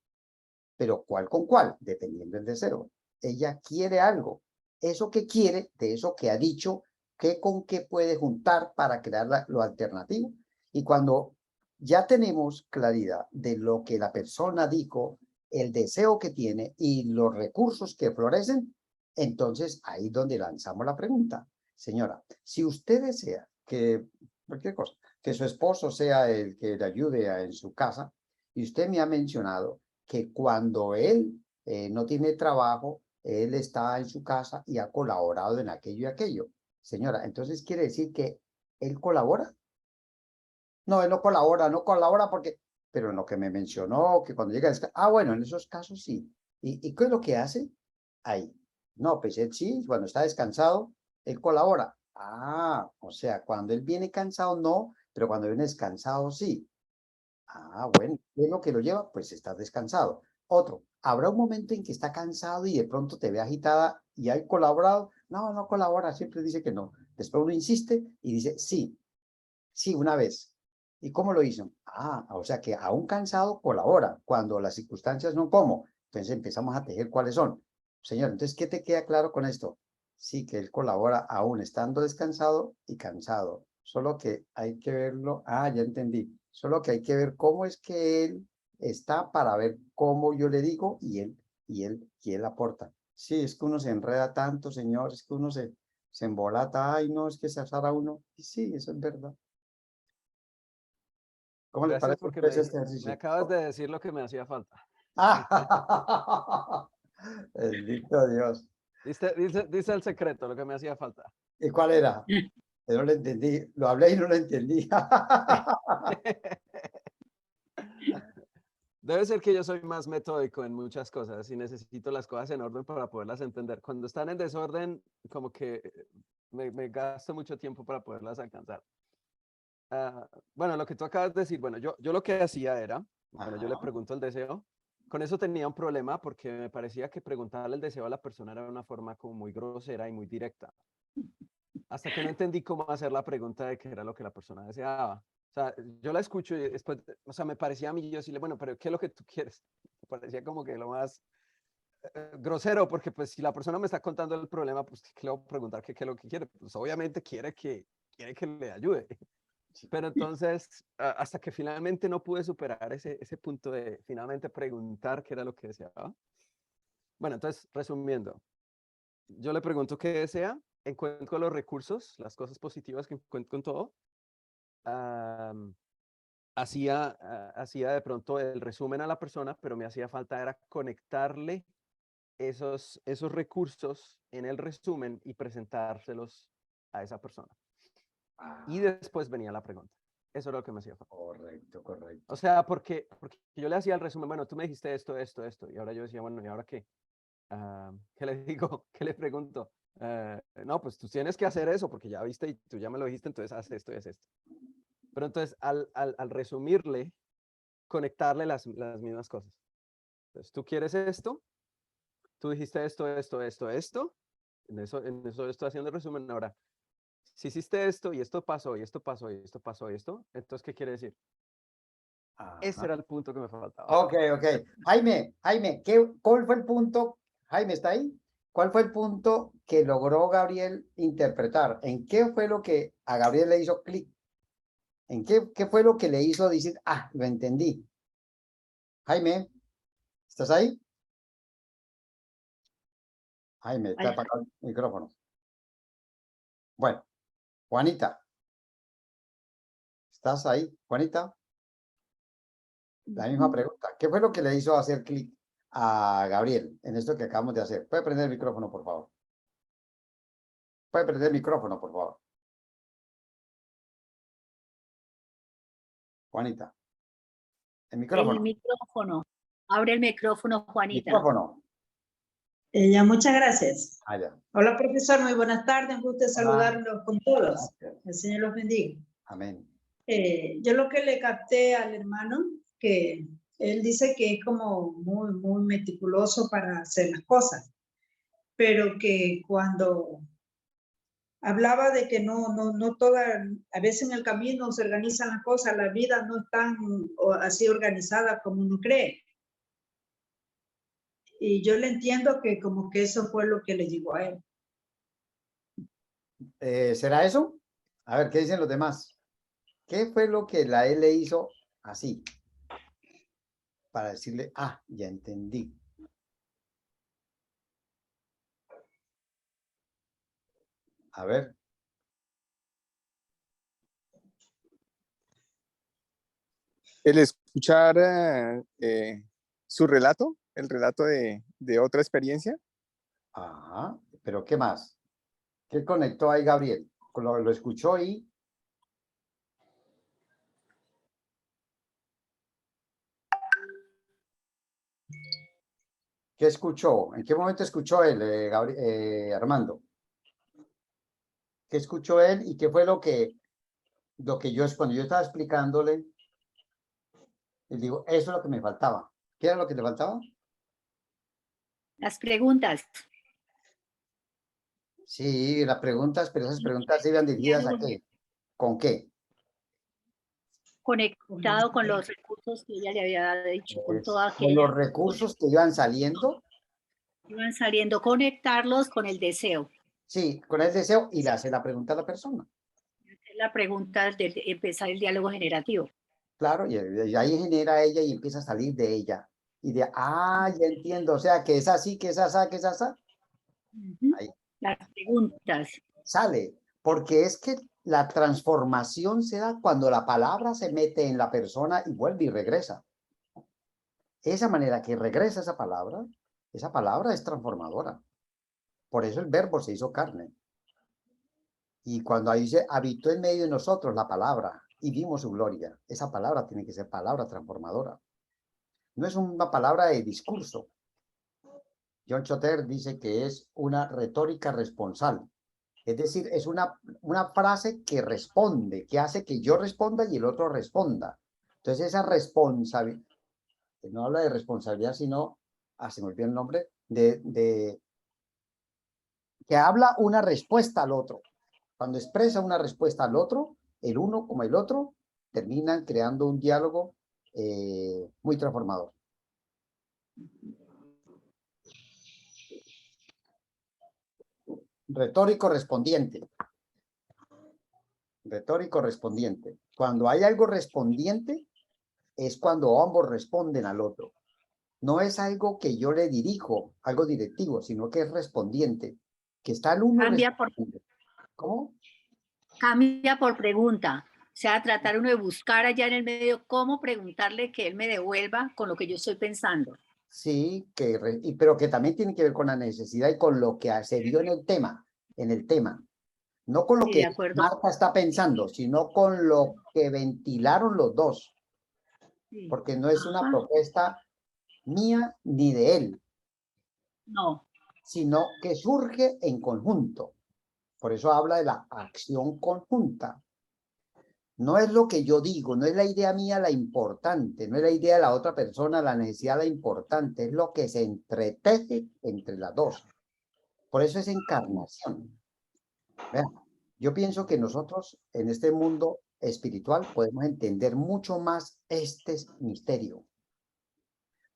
pero cuál con cuál, dependiendo del deseo. Ella quiere algo, eso que quiere, de eso que ha dicho, qué con qué puede juntar para crear lo alternativo. Y cuando ya tenemos claridad de lo que la persona dijo, el deseo que tiene y los recursos que florecen, entonces ahí es donde lanzamos la pregunta. Señora, si usted desea que cualquier cosa, que su esposo sea el que le ayude en su casa, y usted me ha mencionado que cuando él no tiene trabajo, él está en su casa y ha colaborado en aquello y aquello. Señora, entonces quiere decir que él colabora. No, él no colabora porque, pero en lo que me mencionó, que cuando llega, bueno, en esos casos sí. ¿Y qué es lo que hace? Ahí. No, pues él sí, cuando está descansado, él colabora. O sea, cuando él viene cansado, no, pero cuando viene descansado, sí. Bueno, ¿qué es lo que lo lleva? Pues estás descansado. Otro, habrá un momento en que está cansado y de pronto te ve agitada y hay colaborado. No, no colabora, siempre dice que no. Después uno insiste y dice, sí, sí, una vez. ¿Y cómo lo hizo? O sea que aún cansado colabora. Cuando las circunstancias no como, entonces empezamos a tejer cuáles son. Señor, entonces, ¿qué te queda claro con esto? Sí, que él colabora aún estando descansado y cansado. Solo que hay que verlo. Ya entendí. Solo que hay que ver cómo es que él está para ver cómo yo le digo y él aporta. Sí, es que uno se enreda tanto, señor, es que uno se embolata. Ay, no, es que se asara uno. Y sí, eso es verdad. ¿Cómo le Gracias parece porque pues este me ejercicio? acabas de decir lo que me hacía falta. Bendito Dios. Dice el secreto, lo que me hacía falta. ¿Y cuál era? Yo no lo entendí. Lo hablé y no lo entendí. Debe ser que yo soy más metódico en muchas cosas y necesito las cosas en orden para poderlas entender. Cuando están en desorden, como que me gasto mucho tiempo para poderlas alcanzar. bueno, lo que tú acabas de decir, bueno, yo lo que hacía era, bueno, yo le Ajá. pregunto el deseo. Con eso tenía un problema porque me parecía que preguntarle el deseo a la persona era una forma como muy grosera y muy directa. Hasta que no entendí cómo hacer la pregunta de qué era lo que la persona deseaba. O sea, yo la escucho y después, o sea, me parecía a mí yo decirle, bueno, pero ¿qué es lo que tú quieres? Me parecía como que lo más grosero, porque pues si la persona me está contando el problema, pues ¿qué le voy a preguntar qué es lo que quiere? Pues obviamente quiere que le ayude. Pero entonces, hasta que finalmente no pude superar ese punto de finalmente preguntar qué era lo que deseaba. Bueno, entonces, resumiendo, yo le pregunto qué desea, encuentro los recursos, las cosas positivas que encuentro en todo. Hacía de pronto el resumen a la persona, pero me hacía falta era conectarle esos recursos en el resumen y presentárselos a esa persona. Y Ah, después venía la pregunta. Eso era lo que me hacía falta. correcto, correcto. O sea, porque yo le hacía el resumen, bueno, tú me dijiste esto, esto, esto, y ahora yo decía, bueno, ¿y ahora qué? ¿Qué le digo? ¿Qué le pregunto? No, pues tú tienes que hacer eso porque ya viste y tú ya me lo dijiste, entonces haz esto y haz esto. Pero entonces, al resumirle, conectarle las mismas cosas. Entonces, tú quieres esto, tú dijiste esto, esto, esto, esto, en eso estoy haciendo el resumen. Ahora, si hiciste esto y esto pasó y esto pasó y esto pasó y esto, entonces, ¿qué quiere decir? Ese Ajá. era el punto que me faltaba. Ok, ok. Jaime, ¿cuál fue el punto? Jaime, ¿está ahí? ¿Cuál fue el punto que logró Gabriel interpretar? ¿En qué fue lo que a Gabriel le hizo clic? ¿En qué fue lo que le hizo decir, ah, lo entendí? Jaime, ¿estás ahí? Jaime, está Ay, apagado el micrófono. Bueno, Juanita, ¿estás ahí? Juanita, la misma pregunta. ¿Qué fue lo que le hizo hacer clic a Gabriel en esto que acabamos de hacer? ¿Puede prender el micrófono, por favor? ¿Puede prender el micrófono, por favor? Juanita, el el micrófono, micrófono. Abre el micrófono, Juanita. micrófono. Ya, muchas gracias. Ah, ya. Hola, profesor, muy buenas tardes. Un gusto Hola. saludarlos con todos. Gracias. El Señor los bendiga. Amén. Yo lo que le capté al hermano, que él dice que es como muy, muy meticuloso para hacer las cosas, pero que cuando hablaba de que no toda, a veces en el camino se organizan las cosas, la vida no es tan así organizada como uno cree. Y yo le entiendo que como que eso fue lo que le llegó a él. ¿Será eso? A ver, ¿qué dicen los demás? ¿Qué fue lo que la él le hizo así? Para decirle, ah, ya entendí. A ver, El escuchar su relato, el relato de otra experiencia. ajá, pero ¿qué más? ¿Qué conectó ahí Gabriel? Lo escuchó y ¿qué escuchó? ¿En qué momento escuchó él, Armando? ¿Qué escuchó él y qué fue lo que yo, cuando yo estaba explicándole, le digo, eso es lo que me faltaba? ¿Qué era lo que le faltaba? Las preguntas. Sí, las preguntas, pero esas preguntas iban dirigidas a qué, ¿con qué? Conectado con los recursos que ella le había dicho, con toda Con los aquella. recursos que iban saliendo, Iban saliendo, conectarlos con el deseo. sí, con el deseo y le hace la pregunta a la persona. La pregunta de empezar el diálogo generativo. Claro, y ahí genera ella y empieza a salir de ella. Y de, ah, ya entiendo, o sea, que es así, que es así, que es así. Ahí Las preguntas. sale, porque es que la transformación se da cuando la palabra se mete en la persona y vuelve y regresa. Esa manera que regresa esa palabra es transformadora. Por eso el verbo se hizo carne. Y cuando ahí se habitó en medio de nosotros la palabra y vimos su gloria, esa palabra tiene que ser palabra transformadora. No es una palabra de discurso. John Choter dice que es una retórica responsable. Es decir, es una frase que responde, que hace que yo responda y el otro responda. Entonces esa responsabilidad, no habla de responsabilidad, sino, se me olvidó el nombre, que habla una respuesta al otro. Cuando expresa una respuesta al otro, el uno como el otro, terminan creando un diálogo muy transformador. Retórico respondiente. Retórico respondiente. Cuando hay algo respondiente, es cuando ambos responden al otro. No es algo que yo le dirijo, algo directivo, sino que es respondiente, que está el uno respondiendo. ¿Cómo? Cambia por pregunta. O sea, tratar uno de buscar allá en el medio cómo preguntarle que él me devuelva con lo que yo estoy pensando. Sí, pero que también tiene que ver con la necesidad y con lo que se vio en el tema. No con lo Sí, que de acuerdo. Marta está pensando, sino con lo que ventilaron los dos, Sí. porque no es una Ajá. propuesta mía ni de él, No. sino que surge en conjunto. Por eso habla de la acción conjunta. No es lo que yo digo, no es la idea mía la importante, no es la idea de la otra persona, la necesidad la importante, es lo que se entreteje entre las dos. Por eso es encarnación. Vean, yo pienso que nosotros en este mundo espiritual podemos entender mucho más este misterio,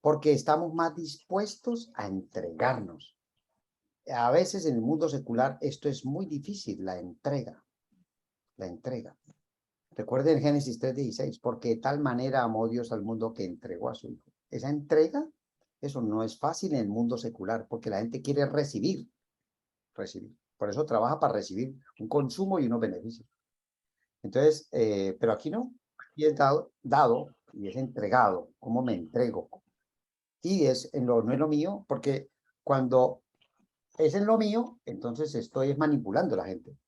porque estamos más dispuestos a entregarnos. A veces en el mundo secular esto es muy difícil, la entrega, la entrega. Recuerden Génesis 3:16, porque de tal manera amó Dios al mundo que entregó a su Hijo. Esa entrega, eso no es fácil en el mundo secular, porque la gente quiere recibir. Por eso trabaja para recibir un consumo y unos beneficios. Entonces, pero aquí no, aquí es dado y es entregado. ¿Cómo me entrego? Y no es lo mío, porque cuando es en lo mío, entonces estoy manipulando a la gente.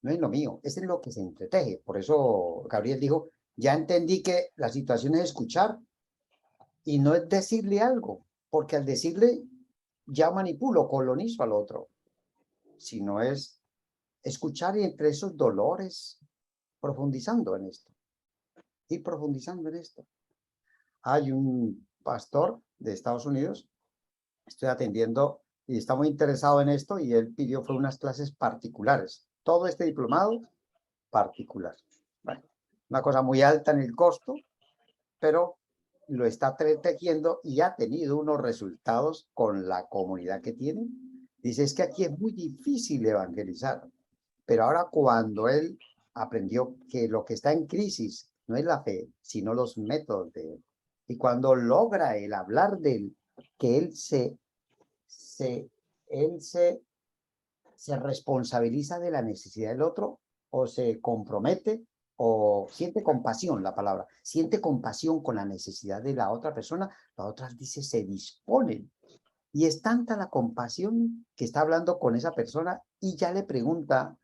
No es lo mío, es en lo que se entreteje. Por eso Gabriel dijo, ya entendí que la situación es escuchar y no es decirle algo, porque al decirle ya manipulo, colonizo al otro, sino es escuchar y entre esos dolores, profundizando en esto, ir profundizando en esto. Hay un pastor de Estados Unidos, estoy atendiendo y está muy interesado en esto y él pidió fue unas clases particulares. Todo este diplomado particular. Bueno, una cosa muy alta en el costo, pero lo está tejiendo y ha tenido unos resultados con la comunidad que tiene. Dice, es que aquí es muy difícil evangelizar, pero ahora cuando él aprendió que lo que está en crisis no es la fe, sino los métodos de él, y cuando logra el hablar de él, que él se responsabiliza de la necesidad del otro o se compromete o siente compasión, la palabra, siente compasión con la necesidad de la otra persona, la otra dice se disponen. Y es tanta la compasión que está hablando con esa persona y ya le pregunta,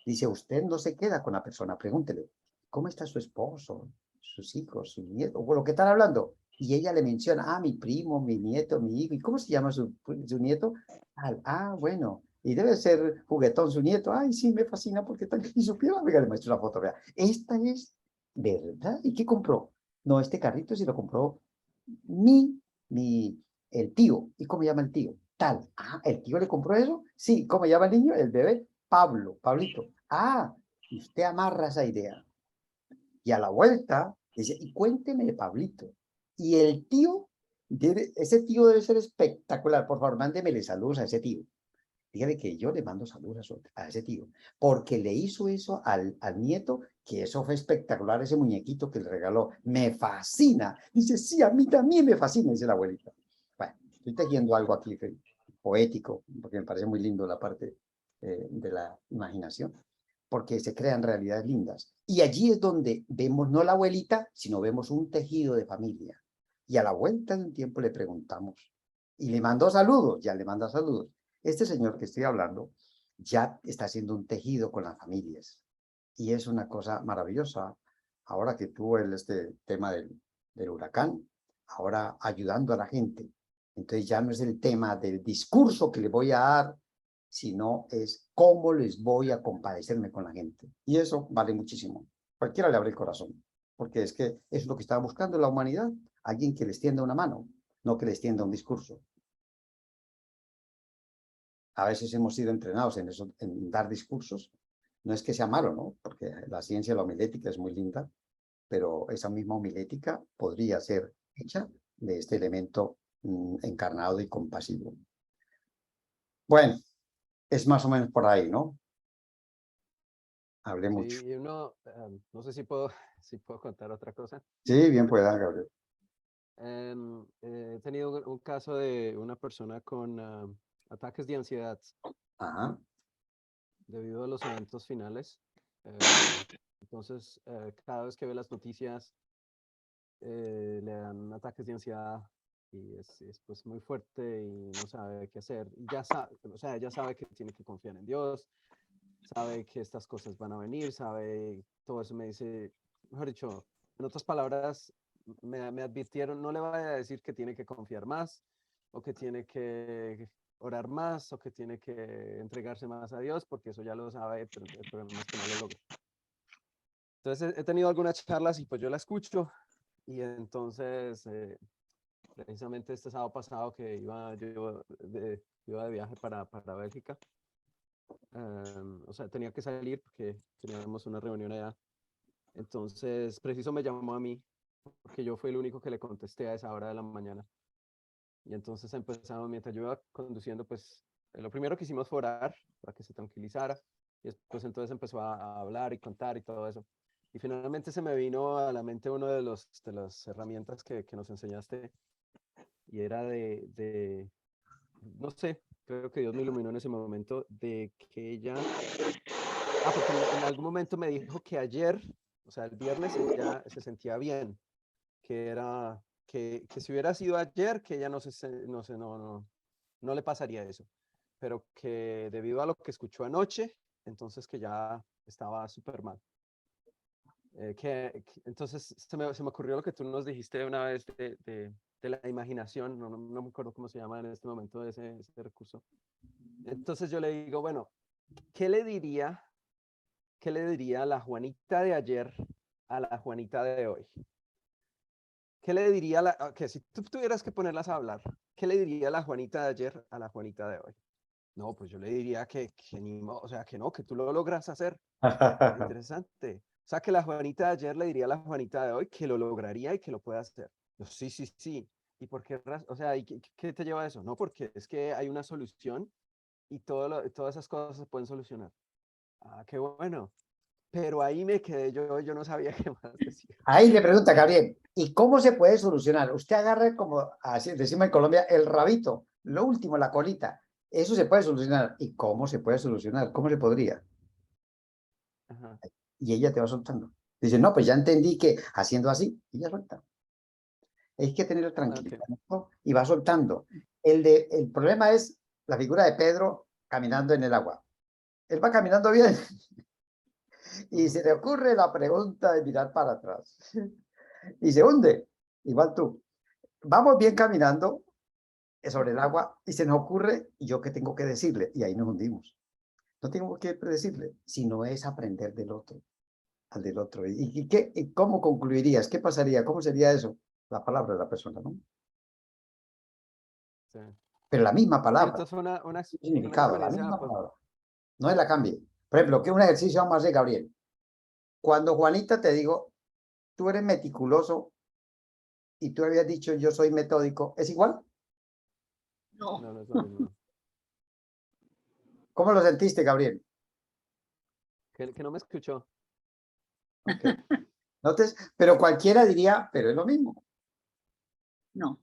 dice, usted no se queda con la persona, pregúntele, ¿cómo está su esposo, sus hijos, su nieto, o lo que están hablando? Y ella le menciona, mi primo, mi nieto, mi hijo, ¿y cómo se llama su nieto? Bueno, y debe ser juguetón su nieto. Ay, sí, me fascina porque tan y su pierna. Venga, le muestro una foto, vea. Esta es verdad. ¿Y qué compró? No, este carrito sí lo compró el tío. ¿Y cómo llama el tío? Tal. ¿El tío le compró eso? Sí. ¿Cómo llama el niño? El bebé. Pablito. Y usted amarra esa idea. Y a la vuelta, dice, y cuénteme de Pablito. Y el tío, ese tío debe ser espectacular. Por favor, mándemele saludos a ese tío. Dígale que yo le mando saludos a ese tío, porque le hizo eso al nieto, que eso fue espectacular, ese muñequito que le regaló. Me fascina. Dice, sí, a mí también me fascina, dice la abuelita. Bueno, estoy tejiendo algo aquí poético, porque me parece muy lindo la parte de la imaginación, porque se crean realidades lindas. Y allí es donde vemos no la abuelita, sino vemos un tejido de familia. Y a la vuelta de un tiempo le preguntamos, y le mandó saludos, ya le manda saludos. Este señor que estoy hablando ya está haciendo un tejido con las familias. Y es una cosa maravillosa. Ahora que tuvo este tema del huracán, ahora ayudando a la gente. Entonces ya no es el tema del discurso que le voy a dar, sino es cómo les voy a compadecerme con la gente. Y eso vale muchísimo. Cualquiera le abre el corazón, porque es que es lo que está buscando la humanidad, alguien que les tienda una mano, no que les tienda un discurso. A veces hemos sido entrenados en eso, en dar discursos. No es que sea malo, ¿no? Porque la ciencia, la homilética es muy linda, pero esa misma homilética podría ser hecha de este elemento encarnado y compasivo. Bueno, es más o menos por ahí, ¿no? Hablé mucho. Sí, y uno, no sé si puedo, si puedo contar otra cosa. Sí, bien pueda, Gabriel. He tenido un caso de una persona con ataques de ansiedad Ajá. debido a los eventos finales. Entonces, cada vez que ve las noticias, le dan ataques de ansiedad y es pues muy fuerte y no sabe qué hacer. Y ya sabe, o sea, ella sabe que tiene que confiar en Dios, sabe que estas cosas van a venir, sabe todo eso. Me dice, mejor dicho, en otras palabras, me advirtieron, no le vaya a decir que tiene que confiar más o que tiene que orar más o que tiene que entregarse más a Dios, porque eso ya lo sabe, pero el problema es que no lo logra. Entonces he tenido algunas charlas y pues yo la escucho y entonces precisamente este sábado pasado que iba de viaje para Bélgica, o sea, tenía que salir porque teníamos una reunión allá. Entonces, preciso me llamó a mí, porque yo fui el único que le contesté a esa hora de la mañana. Y entonces empezamos, mientras yo iba conduciendo, pues lo primero que hicimos fue orar para que se tranquilizara. Y después entonces empezó a hablar y contar y todo eso. Y finalmente se me vino a la mente uno de las herramientas que nos enseñaste. Y era no sé, creo que Dios me iluminó en ese momento de que ella... porque en algún momento me dijo que ayer, o sea, el viernes, ella se sentía bien, que era, que si hubiera sido ayer, que ella no le pasaría eso, pero que debido a lo que escuchó anoche, entonces que ya estaba súper mal. Entonces se me ocurrió lo que tú nos dijiste una vez de la imaginación, no me acuerdo cómo se llama en este momento ese recurso. Entonces yo le digo, bueno, ¿qué le diría la Juanita de ayer a la Juanita de hoy? ¿Qué le diría que si tú tuvieras que ponerlas a hablar, qué le diría la Juanita de ayer a la Juanita de hoy? No, pues yo le diría que o sea, que no, que tú lo logras hacer. Interesante. O sea, que la Juanita de ayer le diría a la Juanita de hoy que lo lograría y que lo puede hacer. Yo, sí, sí, sí. ¿Y por qué? O sea, ¿y qué te lleva a eso? No, porque es que hay una solución y todas esas cosas se pueden solucionar. Ah, qué bueno. Pero ahí me quedé yo no sabía qué más decir. Ahí le pregunta Gabriel, ¿y cómo se puede solucionar? Usted agarra, como así decimos en Colombia, el rabito, lo último, la colita. Eso se puede solucionar. ¿Y cómo se puede solucionar? ¿Cómo se podría? Ajá. Y ella te va soltando. Dice, no, pues ya entendí que haciendo así, y ya suelta. Hay que tener tranquilidad, Okay. ¿no? Y va soltando. El problema es la figura de Pedro caminando en el agua. Él va caminando bien y se le ocurre la pregunta de mirar para atrás. Y se hunde, igual tú. Vamos bien caminando sobre el agua y se nos ocurre, ¿y yo qué tengo que decirle? Y ahí nos hundimos. No tengo que decirle, sino es aprender del otro, al del otro. ¿Y cómo concluirías? ¿Qué pasaría? ¿Cómo sería eso? La palabra de la persona, ¿no? Sí. Pero la misma Sí, palabra, entonces fue una significado, la experiencia, misma pues, palabra. No es la cambie. Por ejemplo, que un ejercicio vamos a hacer, Gabriel. Cuando Juanita te digo, tú eres meticuloso y tú habías dicho yo soy metódico, ¿es igual? No, no es lo mismo. ¿Cómo lo sentiste, Gabriel? Que no me escuchó. Okay. Entonces, pero cualquiera diría, pero es lo mismo, no.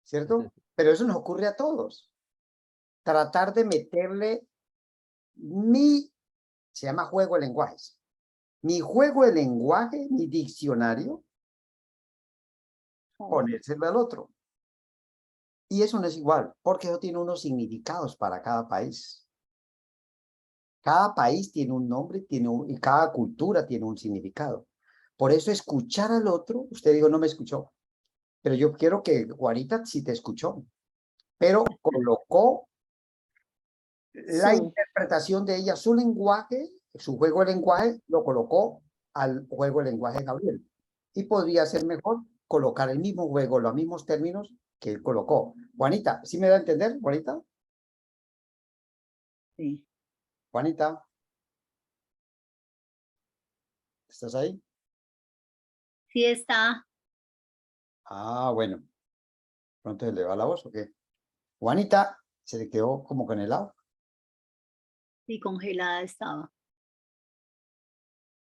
¿cierto? Pero eso nos ocurre a todos. Tratar de meterle se llama juego de lenguajes. Mi juego de lenguaje, mi diccionario, ponérselo al otro. Y eso no es igual, porque eso tiene unos significados para cada país. Cada país tiene un nombre y cada cultura tiene un significado. Por eso escuchar al otro, usted dijo, no me escuchó, pero yo quiero que Juanita sí te escuchó, pero colocó la interpretación de ella, su lenguaje, su juego de lenguaje, lo colocó al juego de lenguaje de Gabriel. Y podría ser mejor colocar el mismo juego, los mismos términos que él colocó. Juanita, ¿sí me da a entender, Juanita? Sí. Juanita. ¿Estás ahí? Sí está. Ah, bueno. ¿Pronto se le va la voz o qué? Juanita se le quedó como con el lado. Sí, congelada estaba.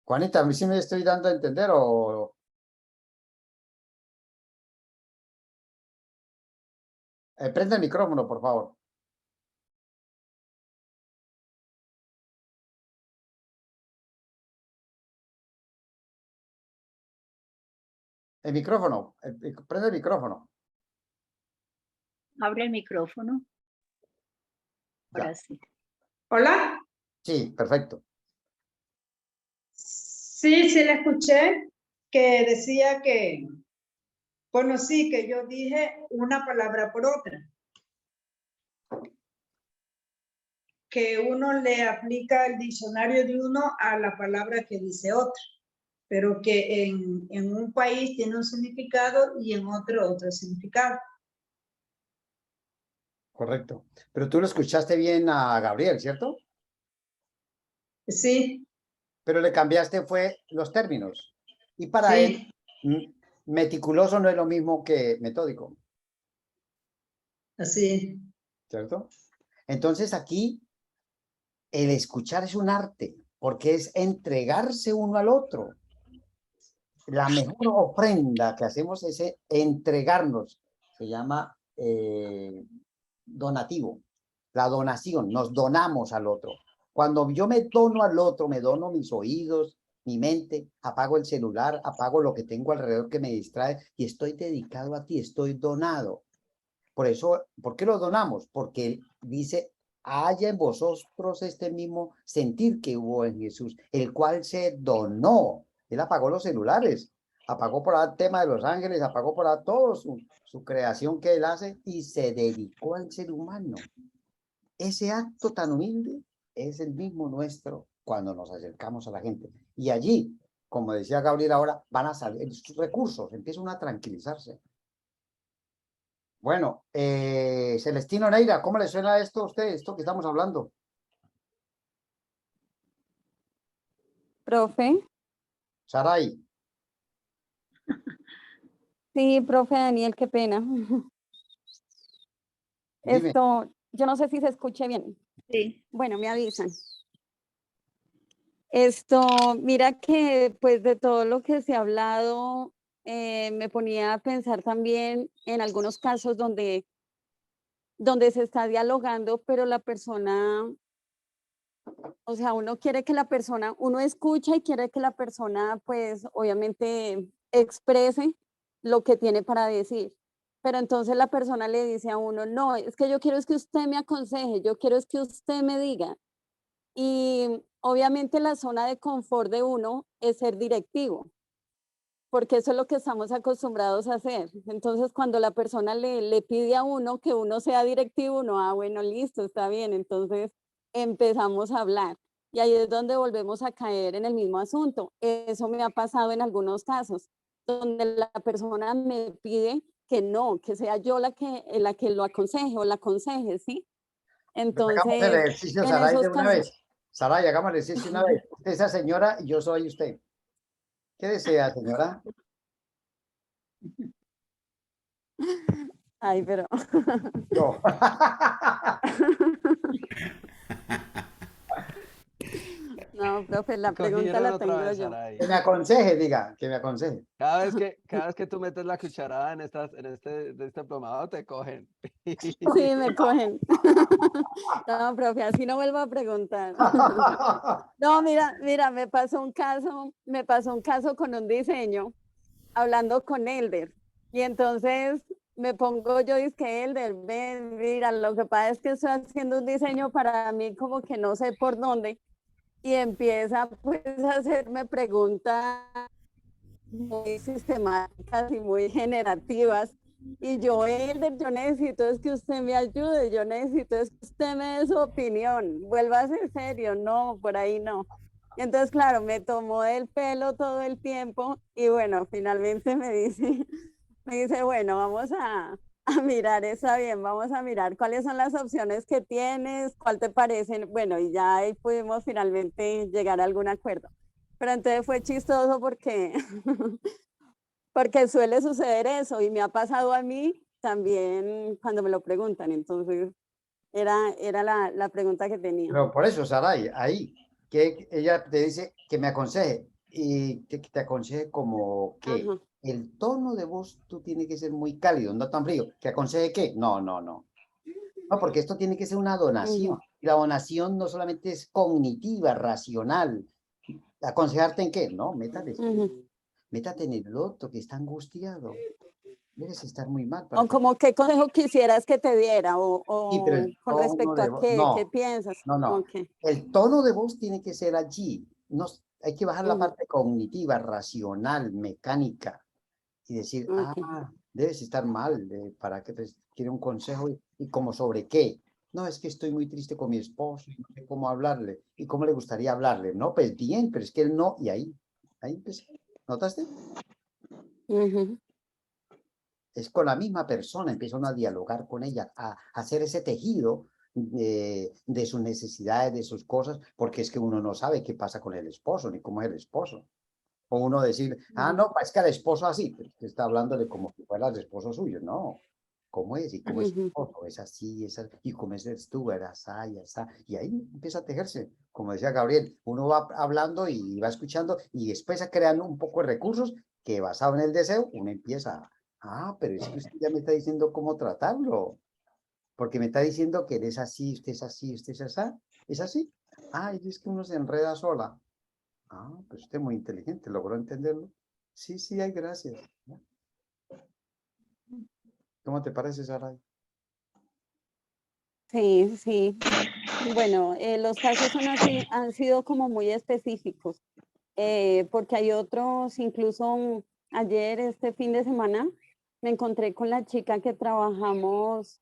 Juanita, ¿a mí sí me estoy dando a entender o...? Prende el micrófono, por favor. El micrófono, prende el micrófono. Abre el micrófono. Ya. Ahora sí. ¿Hola? Sí, perfecto. Sí, sí la escuché, que decía que, bueno, sí, que yo dije una palabra por otra. Que uno le aplica el diccionario de uno a la palabra que dice otra, pero que en un país tiene un significado y en otro significado. Correcto. Pero tú lo escuchaste bien a Gabriel, ¿cierto? Sí, Pero le cambiaste fue los términos. Y para él, sí, meticuloso no es lo mismo que metódico, así. ¿cierto? Entonces aquí el escuchar es un arte, porque es entregarse uno al otro. La mejor ofrenda que hacemos es entregarnos. Se llama donativo. La donación, nos donamos al otro. Cuando yo me dono al otro, me dono mis oídos, mi mente, apago el celular, apago lo que tengo alrededor que me distrae y estoy dedicado a ti, estoy donado. Por eso, ¿por qué lo donamos? Porque dice, haya en vosotros este mismo sentir que hubo en Jesús, el cual se donó. Él apagó los celulares, apagó por el tema de los ángeles, apagó por todo su creación que él hace y se dedicó al ser humano. Ese acto tan humilde es el mismo nuestro cuando nos acercamos a la gente. Y allí, como decía Gabriel ahora, van a salir sus recursos, empiezan a tranquilizarse. Bueno, Celestino Neira, ¿cómo le suena esto a usted, esto que estamos hablando? Profe, Saray, sí, profe Daniel, qué pena. dime. Esto, yo no sé si se escuche bien. Sí. Bueno, me avisan. Esto, mira que pues de todo lo que se ha hablado, me ponía a pensar también en algunos casos donde se está dialogando, pero la persona, o sea, uno quiere que la persona, uno escucha y quiere que la persona, pues, obviamente exprese lo que tiene para decir. Pero entonces la persona le dice a uno, no, es que yo quiero es que usted me aconseje, yo quiero es que usted me diga. Y obviamente la zona de confort de uno es ser directivo, porque eso es lo que estamos acostumbrados a hacer. Entonces, cuando la persona le pide a uno que uno sea directivo, uno, ah, bueno, listo, está bien. Entonces, empezamos a hablar. Y ahí es donde volvemos a caer en el mismo asunto. Eso me ha pasado en algunos casos, donde la persona me pide que no, que sea yo la que lo aconseje o la aconseje, ¿sí? Hagamos el Entonces, ejercicio, en Saray, de esos una casos, vez. Saray, hagamos el ejercicio una vez. Usted es esa señora y yo soy usted. ¿Qué desea, señora? ay, pero... Yo. No, profe, la pregunta Cogieron la otra tengo vez, yo. Saray. Que me aconseje, diga, que me aconseje. Cada vez que tú metes la cucharada de este plomado, te cogen. Sí, me cogen. No, profe, así no vuelvo a preguntar. No, mira, me pasó un caso con un diseño, hablando con Elder. Y entonces me pongo yo, y es que Elder, ven, mira, lo que pasa es que estoy haciendo un diseño para mí como que no sé por dónde. Y empieza pues a hacerme preguntas muy sistemáticas y muy generativas. Y yo, Elder, yo necesito es que usted me ayude, yo necesito es que usted me dé su opinión, vuelva a ser serio, no, por ahí no. Y entonces, claro, me tomó del pelo todo el tiempo y bueno, finalmente me dice, me dice, bueno, vamos a mirar, está bien, vamos a mirar cuáles son las opciones que tienes, cuál te parecen, bueno, y ya ahí pudimos finalmente llegar a algún acuerdo. Pero entonces fue chistoso porque porque suele suceder eso y me ha pasado a mí también cuando me lo preguntan. Entonces, era la pregunta que tenía. Pero por eso, Saray, ahí, que ella te dice que me aconseje y que te aconseje como que Ajá. el tono de voz tú tiene que ser muy cálido, no tan frío. ¿Que aconseje qué? No, no, no. No, porque esto tiene que ser una donación. Ujú, Y la donación no solamente es cognitiva, racional. ¿Aconsejarte en qué? No, métate, ujú. métate en el loto que está angustiado. Debes estar muy mal para O que... como qué consejo quisieras que te diera Sí, pero o el con tono respecto de a voz, qué no, piensas. no, no. Ok, El tono de voz tiene que ser allí. No, hay que bajar la ujú, parte cognitiva, racional, mecánica y decir, ok, ah, debes estar mal para que te quiere un consejo y como sobre qué. No, es que estoy muy triste con mi esposo, no sé cómo hablarle y cómo le gustaría hablarle. No, pues bien, pero es que él no, y ahí empecé. ¿Notaste? ujú, Es con la misma persona, empieza uno a dialogar con ella, a hacer ese tejido de sus necesidades, de sus cosas, porque es que uno no sabe qué pasa con el esposo, ni cómo es el esposo. O uno decir, ah, ujú, no, es que el esposo así, pero usted está hablando de como si fuera el esposo suyo, no. ¿Cómo es? ¿Y cómo es el ujú, esposo? Es así, y cómo es tú, eras así, así. Y ahí empieza a tejerse. Como decía Gabriel, uno va hablando y va escuchando y después a creando un poco de recursos que basado en el deseo, uno empieza, ah, pero es que usted ya me está diciendo cómo tratarlo, porque me está diciendo que eres así, usted es así, usted es así. ¿Es así? Ah, y es que uno se enreda sola. Ah, pues usted es muy inteligente, logró entenderlo. Sí, sí, hay gracias. ¿Cómo te parece, Saray? sí, sí. Bueno, los casos son así, han sido como muy específicos, porque hay otros, incluso ayer, este fin de semana, me encontré con la chica que trabajamos,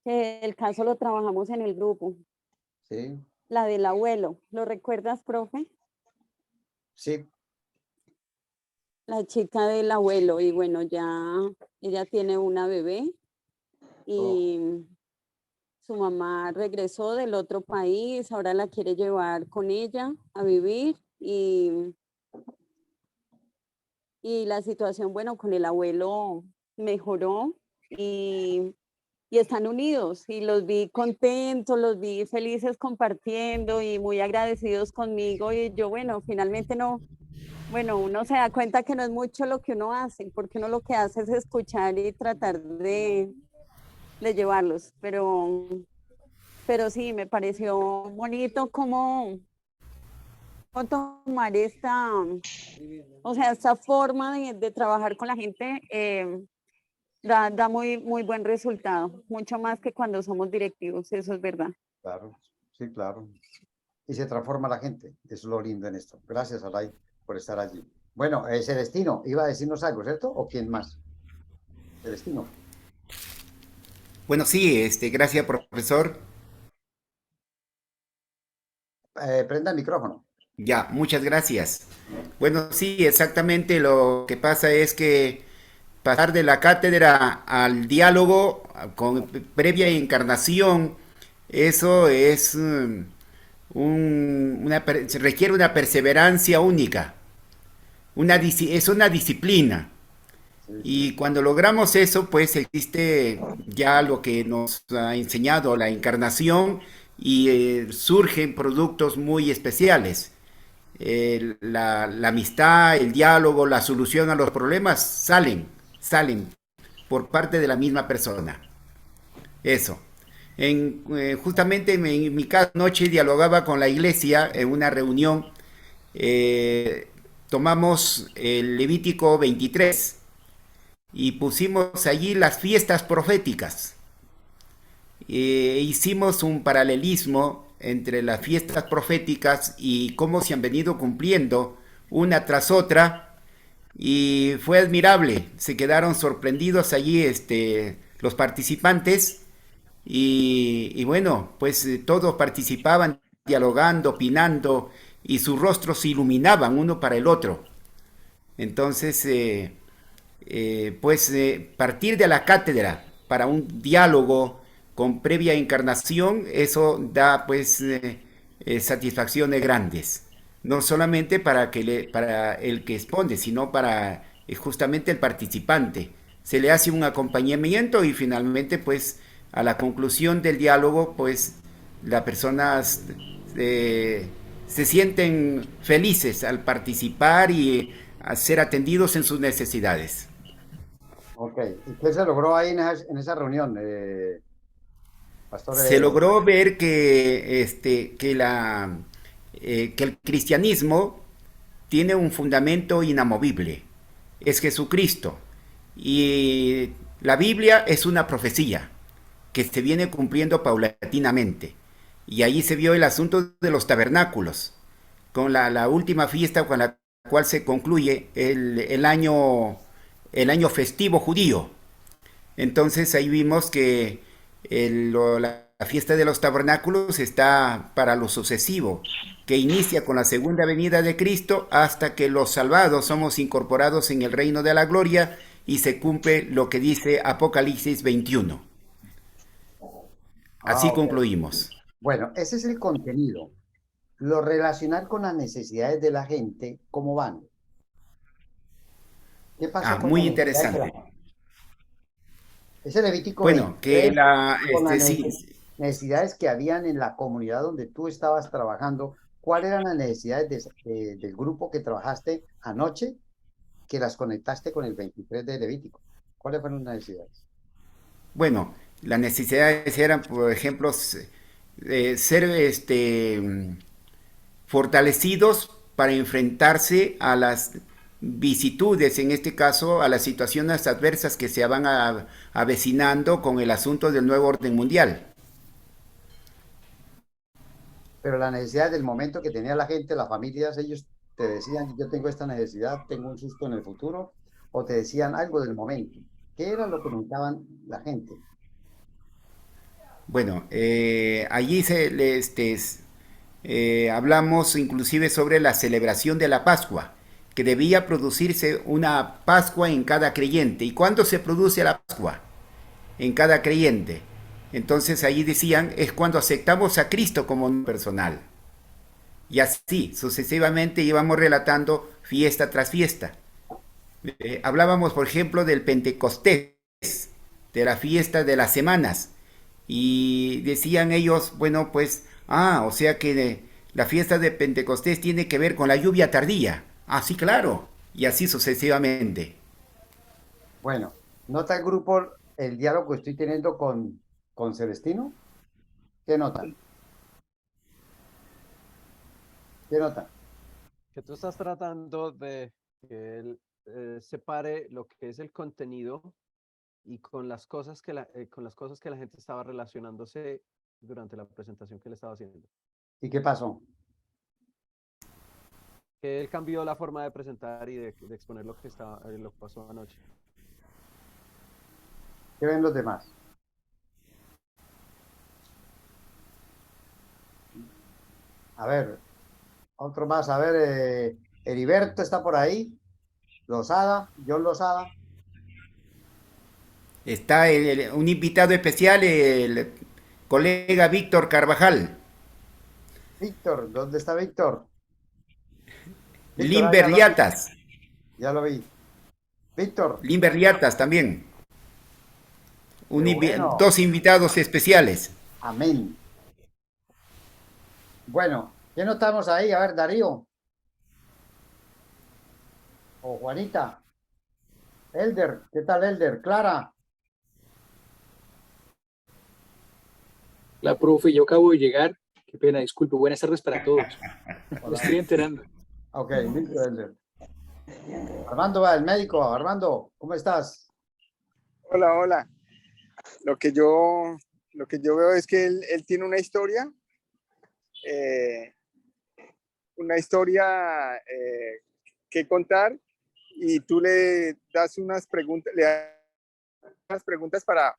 que el caso lo trabajamos en el grupo, Sí, la del abuelo. ¿Lo recuerdas, profe? sí. La chica del abuelo, y bueno, ya ella tiene una bebé Oh, y su mamá regresó del otro país, ahora la quiere llevar con ella a vivir y la situación, bueno, con el abuelo mejoró y, y están unidos y los vi contentos, los vi felices compartiendo y muy agradecidos conmigo y yo, bueno, finalmente no, bueno, uno se da cuenta que no es mucho lo que uno hace, porque uno lo que hace es escuchar y tratar de llevarlos, pero sí, me pareció bonito cómo tomar o sea, esta forma de trabajar con la gente da muy, muy buen resultado, mucho más que cuando somos directivos, eso es verdad. claro, sí, claro. Y se transforma la gente. Es lo lindo en esto. Gracias, Alay, por estar allí. Bueno, Celestino, iba a decirnos algo, ¿cierto? ¿O quién más? Celestino, Bueno, sí, gracias, profesor. prenda el micrófono. Ya, muchas gracias. Bueno, sí, exactamente lo que pasa es que pasar de la cátedra al diálogo con previa encarnación, eso es se requiere una perseverancia única, es una disciplina. Sí, sí. Y cuando logramos eso, pues existe ya lo que nos ha enseñado la encarnación y surgen productos muy especiales. La amistad, el diálogo, la solución a los problemas salen por parte de la misma persona. Eso. Justamente en mi caso, anoche dialogaba con la iglesia en una reunión. Tomamos el Levítico 23 y pusimos allí las fiestas proféticas. Hicimos un paralelismo entre las fiestas proféticas y cómo se han venido cumpliendo una tras otra y fue admirable. Se quedaron sorprendidos allí los participantes y bueno, pues todos participaban dialogando, opinando y sus rostros se iluminaban uno para el otro. Entonces, partir de la cátedra para un diálogo con previa encarnación, eso da pues satisfacciones grandes, no solamente para el que expone, sino para justamente el participante. Se le hace un acompañamiento y finalmente pues a la conclusión del diálogo pues las personas se sienten felices al participar y a ser atendidos en sus necesidades. Ok, ¿y qué se logró ahí en esa reunión, Pastor? Se logró ver que el cristianismo tiene un fundamento inamovible, es Jesucristo. Y la Biblia es una profecía que se viene cumpliendo paulatinamente. Y ahí se vio el asunto de los tabernáculos, con la última fiesta con la cual se concluye el año festivo judío. Entonces ahí vimos que la fiesta de los tabernáculos está para lo sucesivo, que inicia con la segunda venida de Cristo hasta que los salvados somos incorporados en el reino de la gloria y se cumple lo que dice Apocalipsis 21. Así Ok. concluimos. Bueno, ese es el contenido. Lo relacional con las necesidades de la gente, ¿cómo van? ¿Qué pasó con Muy las necesidades de la interesante. gente? Ese Levítico Bueno, 23, con las sí, necesidades que habían en la comunidad donde tú estabas trabajando, ¿cuáles eran las necesidades del grupo que trabajaste anoche que las conectaste con el 23 de Levítico? ¿Cuáles fueron las necesidades? bueno, las necesidades eran, por ejemplo, ser fortalecidos para enfrentarse a las vicitudes, en este caso a las situaciones adversas que se van avecinando con el asunto del nuevo orden mundial. Pero la necesidad del momento que tenía la gente, las familias, ellos te decían, yo tengo esta necesidad, tengo un susto en el futuro, o te decían algo del momento. ¿Qué era lo que necesitaban la gente? Bueno, allí hablamos inclusive sobre la celebración de la Pascua, que debía producirse una Pascua en cada creyente. ¿Y cuándo se produce la Pascua? En cada creyente. Entonces allí decían, es cuando aceptamos a Cristo como personal. Y así, sucesivamente íbamos relatando fiesta tras fiesta. Hablábamos, por ejemplo, del Pentecostés, de la fiesta de las semanas. Y decían ellos, bueno, pues, o sea que la fiesta de Pentecostés tiene que ver con la lluvia tardía. Ah, sí, claro. Y así sucesivamente. Bueno, ¿nota el grupo el diálogo que estoy teniendo con Celestino? ¿Qué notan? ¿Qué notan? Que tú estás tratando de que él separe lo que es el contenido y con las cosas con las cosas que la gente estaba relacionándose durante la presentación que él estaba haciendo. ¿Y qué pasó? Que él cambió la forma de presentar y de exponer lo que pasó anoche. ¿Qué ven los demás? A ver, otro más. A ver, Heriberto está por ahí. Lozada, John Lozada. Está un invitado especial, el colega Víctor Carvajal. Víctor, ¿dónde está Víctor? Víctor, Limber Liatas. Ya lo vi. Víctor. Limber Liatas también. Bueno. Dos invitados especiales. Amén. Bueno, ¿qué notamos ahí? A ver, Darío. O Juanita. Elder, ¿qué tal, Elder? Clara. La profe, yo acabo de llegar. Qué pena, disculpe. Buenas tardes para todos. Me estoy enterando. Ok, listo, Elder. Armando va, el médico. Armando, ¿cómo estás? Hola, hola. Lo que yo veo es que él tiene una historia que contar y tú le das unas preguntas, para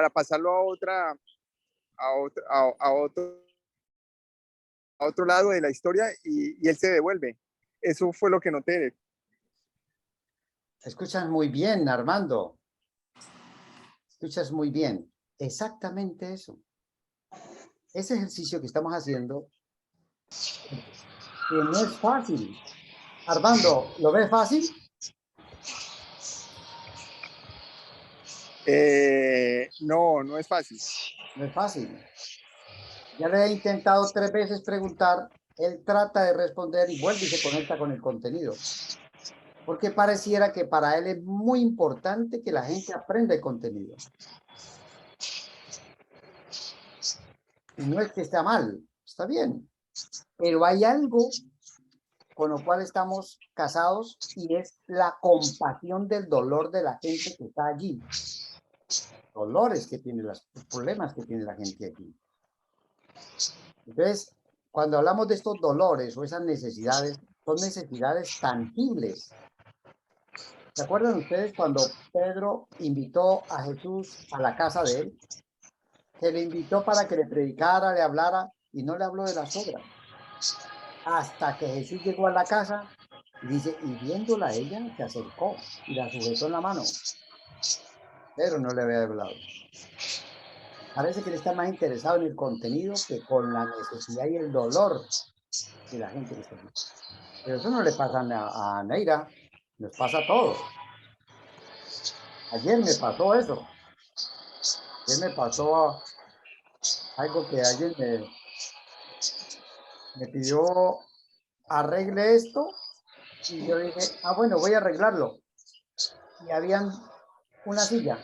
pasarlo a otro lado de la historia y él se devuelve. Eso fue lo que noté. Escuchas muy bien, Armando. Escuchas muy bien. Exactamente eso. Ese ejercicio que estamos haciendo que no es fácil. Armando, ¿lo ves fácil? No, no es fácil. No es fácil. Ya le he intentado 3 veces preguntar, él trata de responder y vuelve y se conecta con el contenido. Porque pareciera que para él es muy importante que la gente aprenda el contenido. Y no es que esté mal, está bien. Pero hay algo con lo cual estamos casados y es la compasión del dolor de la gente que está allí. Dolores que tiene, los problemas que tiene la gente aquí. Entonces, cuando hablamos de estos dolores o esas necesidades, son necesidades tangibles. ¿Se acuerdan ustedes cuando Pedro invitó a Jesús a la casa de él? Que le invitó para que le predicara, le hablara y no le habló de las obras. Hasta que Jesús llegó a la casa y dice, y viéndola a ella, se acercó y la sujetó en la mano. Pero no le había hablado. Parece que él está más interesado en el contenido que con la necesidad y el dolor de la gente que está aquí. Pero eso no le pasa a Neira, nos pasa a todos. Ayer me pasó eso. Ayer me pasó algo que alguien me pidió arregle esto y yo dije, bueno, voy a arreglarlo. Y habían una silla.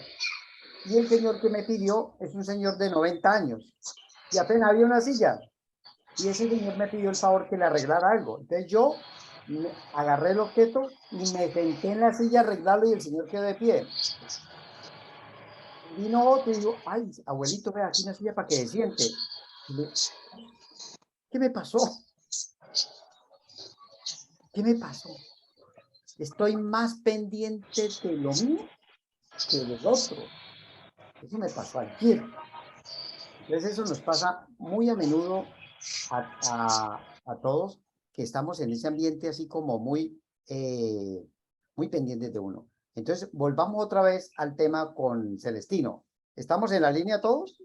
Y el señor que me pidió es un señor de 90 años. Y apenas había una silla. Y ese señor me pidió el favor que le arreglara algo. Entonces yo agarré el objeto y me senté en la silla a arreglarlo y el señor quedó de pie. Y vino otro y digo, ay, abuelito, ve aquí una silla para que se siente. ¿Qué me pasó? ¿Qué me pasó? Estoy más pendiente de lo mío que del otro. Eso me pasó ayer. Entonces eso nos pasa muy a menudo a todos, que estamos en ese ambiente así como muy pendientes de uno. Entonces volvamos otra vez al tema con Celestino. ¿Estamos en la línea todos?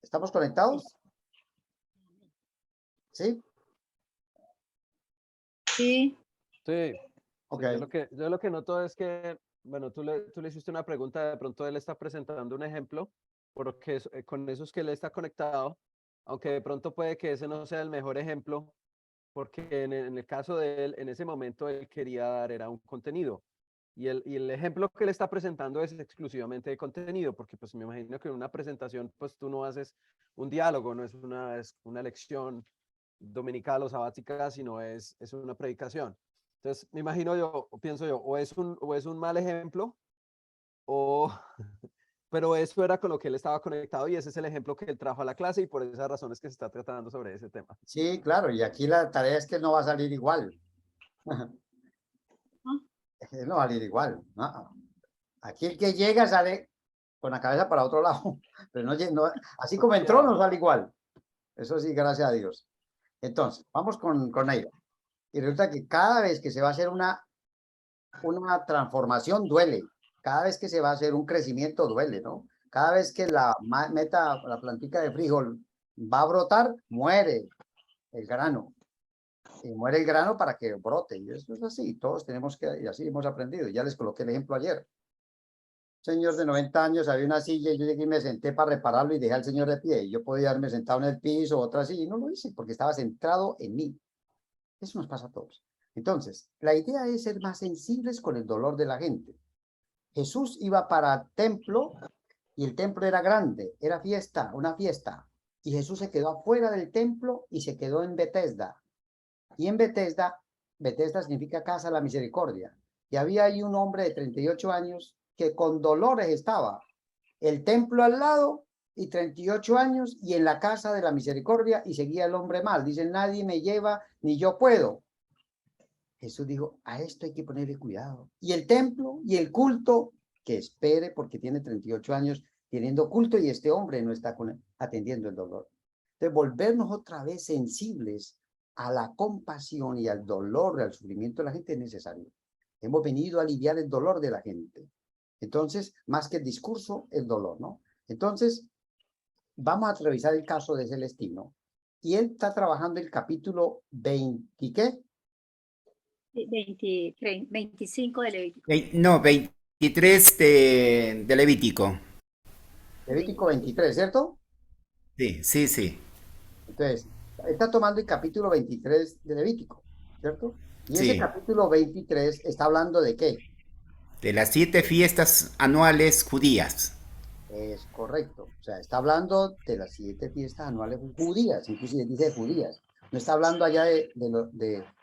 ¿Estamos conectados? ¿Sí? Sí. Sí. Okay. Yo lo que noto es que, bueno, tú le hiciste una pregunta, de pronto él está presentando un ejemplo, porque con eso es que él está conectado, aunque de pronto puede que ese no sea el mejor ejemplo, porque en el caso de él, en ese momento él quería dar era un contenido. Y el ejemplo que él está presentando es exclusivamente de contenido, porque pues me imagino que en una presentación pues tú no haces un diálogo, no es una lección dominical o sabática, sino es una predicación. Entonces me imagino yo, pienso yo, o es un mal ejemplo, pero eso era con lo que él estaba conectado y ese es el ejemplo que él trajo a la clase y por esas razones que se está tratando sobre ese tema. Sí, claro, y aquí la tarea es que no va a salir igual. No va a salir igual. No. Aquí el que llega sale con la cabeza para otro lado, pero no, así como entró no sale igual. Eso sí, gracias a Dios. Entonces, vamos con Neira. Y resulta que cada vez que se va a hacer una transformación duele. Cada vez que se va a hacer un crecimiento duele, ¿no? Cada vez que la plantica de frijol va a brotar, muere el grano. Y muere el grano para que brote. Y eso es así. Todos tenemos que, y así hemos aprendido. Ya les coloqué el ejemplo ayer. Señor de 90 años, había una silla y yo llegué y me senté para repararlo y dejé al señor de pie. Y yo podía haberme sentado en el piso, otra silla, y no lo hice porque estaba centrado en mí. Eso nos pasa a todos. Entonces, la idea es ser más sensibles con el dolor de la gente. Jesús iba para el templo y el templo era grande, era fiesta, una fiesta. Y Jesús se quedó afuera del templo y se quedó en Betesda. Y en Betesda significa casa de la misericordia. Y había ahí un hombre de 38 años que con dolores estaba. El templo al lado y 38 años y en la casa de la misericordia y seguía el hombre mal. Dice, nadie me lleva ni yo puedo. Jesús dijo, a esto hay que ponerle cuidado. Y el templo y el culto, que espere porque tiene 38 años teniendo culto y este hombre no está atendiendo el dolor. De volvernos otra vez sensibles a la compasión y al dolor, al sufrimiento de la gente es necesario. Hemos venido a aliviar el dolor de la gente. Entonces, más que el discurso, el dolor, ¿no? Entonces, vamos a revisar el caso de Celestino. Y él está trabajando el capítulo 20, ¿qué? 25 de Levítico. No, 23 de Levítico. Levítico 23, ¿cierto? Sí, sí, sí. Entonces, está tomando el capítulo 23 de Levítico, ¿cierto? Y ese Sí. capítulo 23 está hablando de ¿qué? De las 7 fiestas anuales judías. Es correcto. O sea, está hablando de las 7 fiestas anuales judías, inclusive dice judías. No está hablando allá de los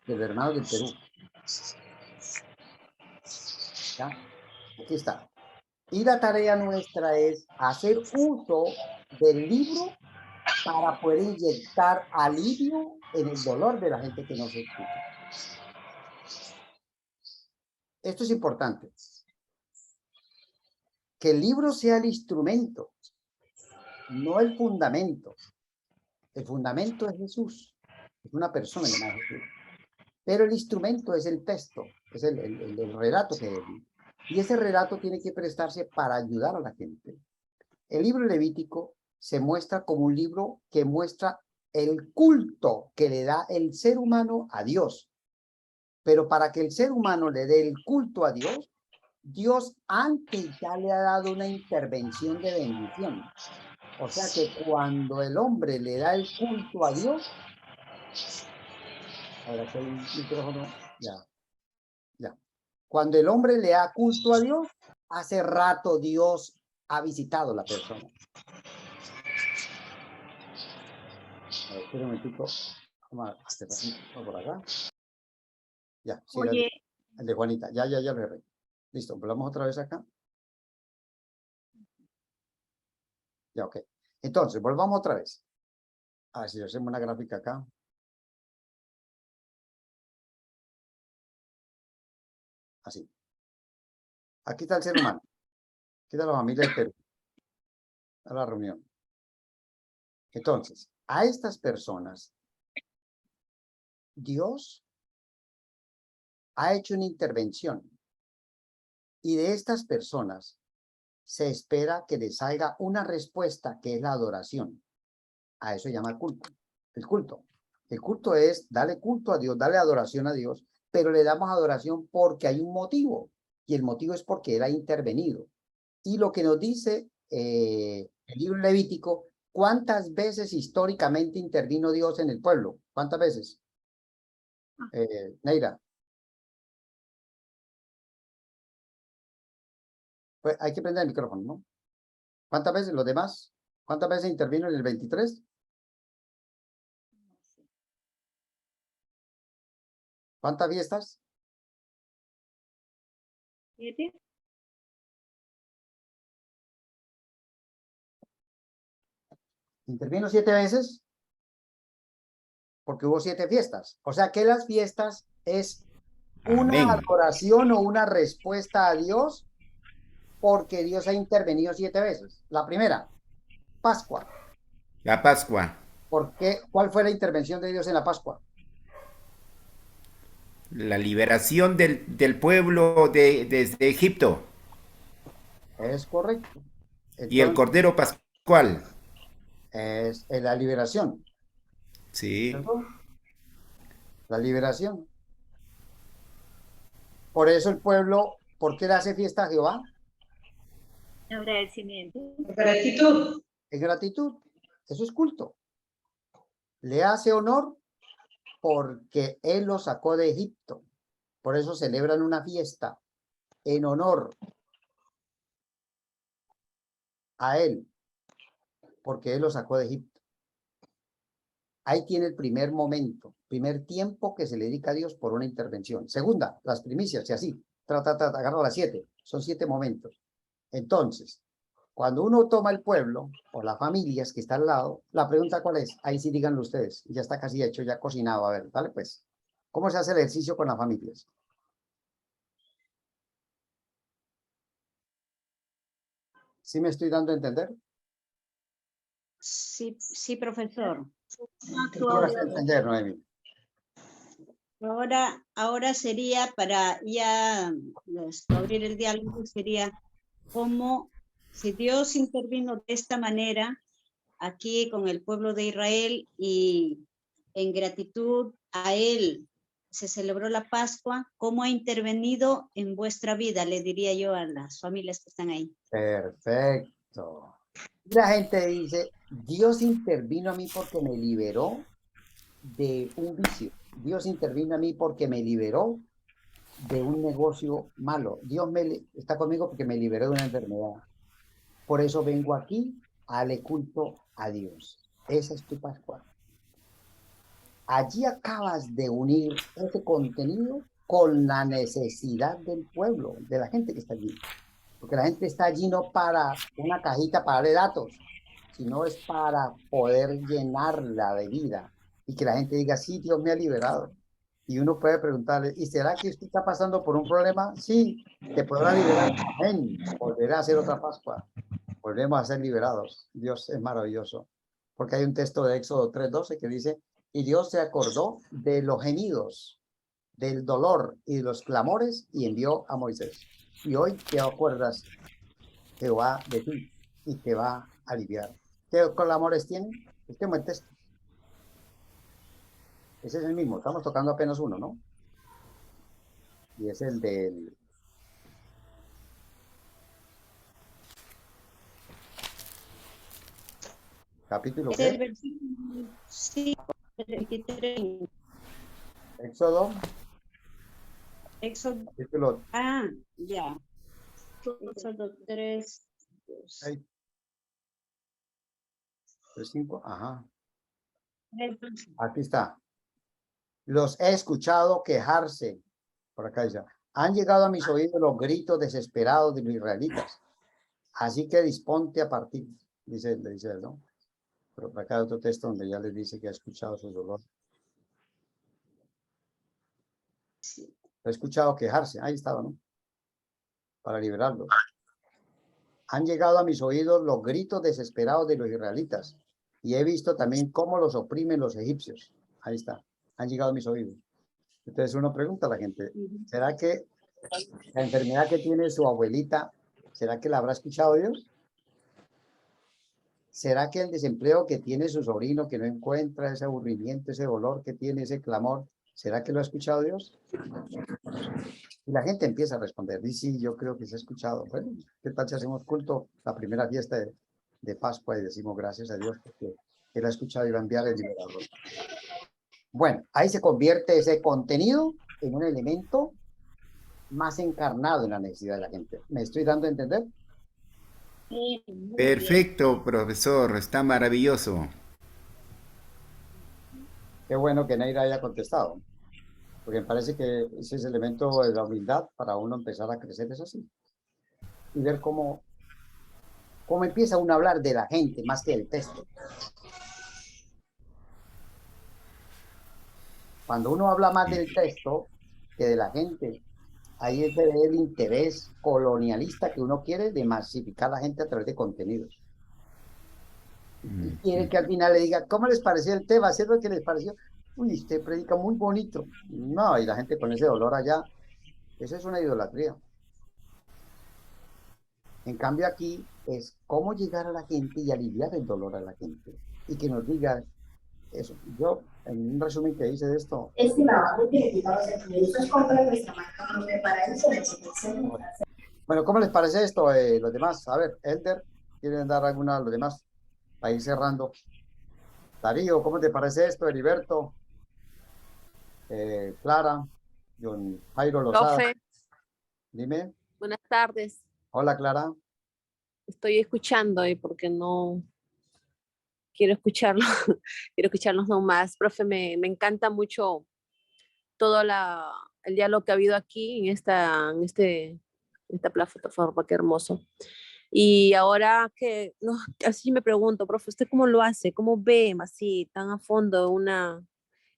hermanos del Perú. ¿Ya? Aquí está. Y la tarea nuestra es hacer uso del libro para poder inyectar alivio en el dolor de la gente que nos escucha. Esto es importante. Que el libro sea el instrumento, no el fundamento. El fundamento es Jesús, es una persona llamada Jesús. Pero el instrumento es el texto, es el relato que él. Y ese relato tiene que prestarse para ayudar a la gente. El libro Levítico se muestra como un libro que muestra el culto que le da el ser humano a Dios. Pero para que el ser humano le dé el culto a Dios, Dios antes ya le ha dado una intervención de bendición. O sea que cuando el hombre le da el culto a Dios, ahora que hay un micrófono, ya. Cuando el hombre le da culto a Dios, hace rato Dios ha visitado a la persona. A ver, espera un momentito. Vamos a hacer por acá. Ya, sí, Oye, el de Juanita. Ya lo agarré. Listo, volvamos otra vez acá. Ya, ok. Entonces, volvamos otra vez. A ver si hacemos una gráfica acá. Así. Aquí está el ser humano. Aquí está la familia del Perú. A la reunión. Entonces, a estas personas, Dios ha hecho una intervención. Y de estas personas se espera que les salga una respuesta que es la adoración. A eso se llama culto. El culto. El culto es darle culto a Dios, darle adoración a Dios, pero le damos adoración porque hay un motivo. Y el motivo es porque Él ha intervenido. Y lo que nos dice el libro Levítico, ¿cuántas veces históricamente intervino Dios en el pueblo? ¿Cuántas veces? Neira. Pues hay que prender el micrófono, ¿no? ¿Cuántas veces los demás? ¿Cuántas veces intervino en el 23? ¿Cuántas fiestas? 7. Intervino 7 veces porque hubo 7 fiestas. O sea que las fiestas es una Amén. adoración o una respuesta a Dios porque Dios ha intervenido 7 veces. La primera, Pascua. La Pascua. ¿Por qué? ¿Cuál fue la intervención de Dios en la Pascua? La liberación del pueblo desde Egipto. Es correcto. Y el Entonces, Cordero Pascual. es la liberación. Sí. ¿Cierto? La liberación. Por eso el pueblo, ¿por qué le hace fiesta a Jehová? Agradecimiento. Gratitud. Es gratitud. Eso es culto. Le hace honor porque Él lo sacó de Egipto. Por eso celebran una fiesta en honor a Él, porque Él lo sacó de Egipto. Ahí tiene el primer momento, primer tiempo que se le dedica a Dios por una intervención. Segunda, las primicias, y así. Agarra las 7. Son 7 momentos. Entonces, cuando uno toma el pueblo o las familias que está al lado, la pregunta ¿cuál es? Ahí sí díganlo ustedes. Ya está casi hecho, ya cocinado. A ver, dale pues. ¿Cómo se hace el ejercicio con las familias? ¿Sí me estoy dando a entender? Sí, sí, profesor. ¿Qué quieras entender, Noemi? Ahora sería para ya abrir el diálogo, sería cómo si Dios intervino de esta manera aquí con el pueblo de Israel y en gratitud a Él se celebró la Pascua, ¿cómo ha intervenido en vuestra vida? Le diría yo a las familias que están ahí. Perfecto. La gente dice, Dios intervino a mí porque me liberó de un vicio. Dios intervino a mí porque me liberó de un negocio malo. Dios está conmigo porque me liberó de una enfermedad. Por eso vengo aquí a darle culto a Dios. Esa es tu Pascua. Allí acabas de unir ese contenido con la necesidad del pueblo, de la gente que está allí. Porque la gente está allí no para una cajita para darle datos, sino es para poder llenarla de vida y que la gente diga, sí, Dios me ha liberado. Y uno puede preguntarle, ¿y será que usted está pasando por un problema? Sí, te podrá liberar. Amén. Volverá a hacer otra Pascua. Volvemos a ser liberados. Dios es maravilloso. Porque hay un texto de Éxodo 3:12 que dice, y Dios se acordó de los gemidos, del dolor y de los clamores y envió a Moisés. Y hoy te acuerdas, Jehová, de ti y te va a aliviar. ¿Qué clamores tienen? Es que el texto. Ese es el mismo. Estamos tocando apenas uno, ¿no? Y es el del... ¿Capítulo Es el qué? versículo 5, 23. Éxodo. Éxodo. Capítulo... Ya. Éxodo 3. 3:5. Ajá. Aquí está. Los he escuchado quejarse. Por acá dice, han llegado a mis oídos los gritos desesperados de los israelitas. Así que disponte a partir, dice él, ¿no? Pero por acá hay otro texto donde ya les dice que ha escuchado su dolor. He escuchado quejarse, ahí estaba, ¿no? Para liberarlos. Han llegado a mis oídos los gritos desesperados de los israelitas. Y he visto también cómo los oprimen los egipcios. Ahí está. Han llegado a mis oídos. Entonces uno pregunta a la gente, ¿será que la enfermedad que tiene su abuelita, será que la habrá escuchado Dios? ¿Será que el desempleo que tiene su sobrino, que no encuentra, ese aburrimiento, ese dolor que tiene, ese clamor, será que lo ha escuchado Dios? Y la gente empieza a responder, y sí, yo creo que se ha escuchado. Bueno, ¿qué tal si hacemos culto la primera fiesta de Pascua y decimos gracias a Dios porque Él ha escuchado y va a enviar el liberador? Bueno, ahí se convierte ese contenido en un elemento más encarnado en la necesidad de la gente. ¿Me estoy dando a entender? Perfecto, profesor, está maravilloso. Qué bueno que Neira haya contestado, porque me parece que ese es el elemento de la humildad para uno empezar a crecer, es así. Y ver cómo empieza uno a hablar de la gente más que del texto. Cuando uno habla más del texto que de la gente, ahí es el interés colonialista que uno quiere de masificar a la gente a través de contenidos. Y quiere que al final le diga, ¿cómo les pareció el tema? ¿Cierto lo que les pareció? Uy, usted predica muy bonito. No, y la gente con ese dolor allá, eso es una idolatría. En cambio aquí es cómo llegar a la gente y aliviar el dolor a la gente. Y que nos diga eso. Yo, en un resumen que hice de esto... Bueno, ¿cómo les parece esto, los demás? A ver, Elder, ¿quieren dar alguna a los demás? Para ir cerrando. Darío, ¿cómo te parece esto? Heriberto, Clara, John Jairo Lozada. Profe, Dime. buenas tardes. Hola, Clara. Estoy escuchando porque no quiero escucharlo, quiero escucharlos nomás. Profe, me encanta mucho todo el diálogo que ha habido aquí en esta plataforma, qué hermoso. Y ahora que, no, así me pregunto, profe, ¿usted cómo lo hace? ¿Cómo ve así tan a fondo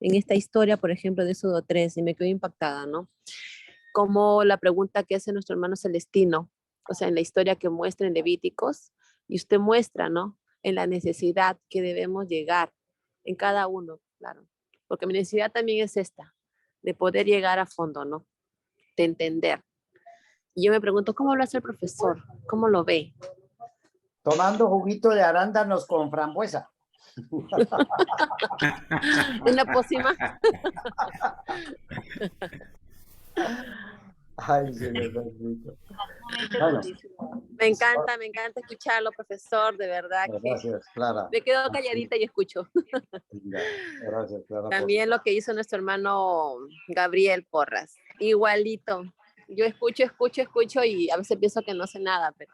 en esta historia, por ejemplo, de Éxodo 3, y me quedo impactada, ¿no? Como la pregunta que hace nuestro hermano Celestino, o sea, en la historia que muestra en Levíticos, y usted muestra, ¿no? En la necesidad que debemos llegar en cada uno, claro. Porque mi necesidad también es esta, de poder llegar a fondo, ¿no? De entender. Y yo me pregunto, ¿cómo lo hace el profesor? ¿Cómo lo ve? Tomando juguito de arándanos con frambuesa. En la pócima. Ay, señor bendito. Bueno, Me encanta escucharlo, profesor, de verdad que gracias, Clara. me quedo calladita y escucho. Gracias, Clara. También lo que hizo nuestro hermano Gabriel Porras, igualito. Yo escucho y a veces pienso que no sé nada, pero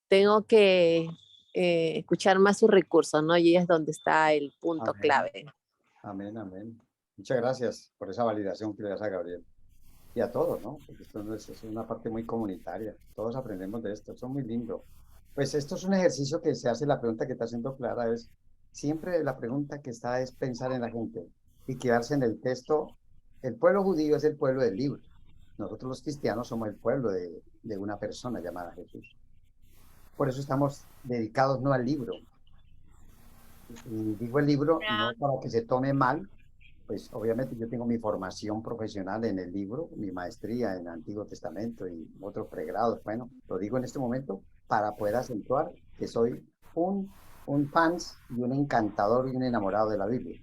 tengo que escuchar más sus recursos, ¿no? Y es donde está el punto Amén. clave. Amén, amén. Muchas gracias por esa validación que le das a Gabriel. Y a todos, ¿no? Porque esto no es una parte muy comunitaria. Todos aprendemos de esto. Eso es muy lindo. Pues esto es un ejercicio que se hace, la pregunta que está haciendo Clara es, siempre la pregunta que está es pensar en la gente y quedarse en el texto. El pueblo judío es el pueblo del libro. Nosotros los cristianos somos el pueblo de una persona llamada Jesús. Por eso estamos dedicados no al libro. Y digo el libro no para que se tome mal, pues obviamente yo tengo mi formación profesional en el libro, mi maestría en Antiguo Testamento y otros pregrados. Bueno, lo digo en este momento para poder acentuar que soy un fans y un encantador y un enamorado de la Biblia.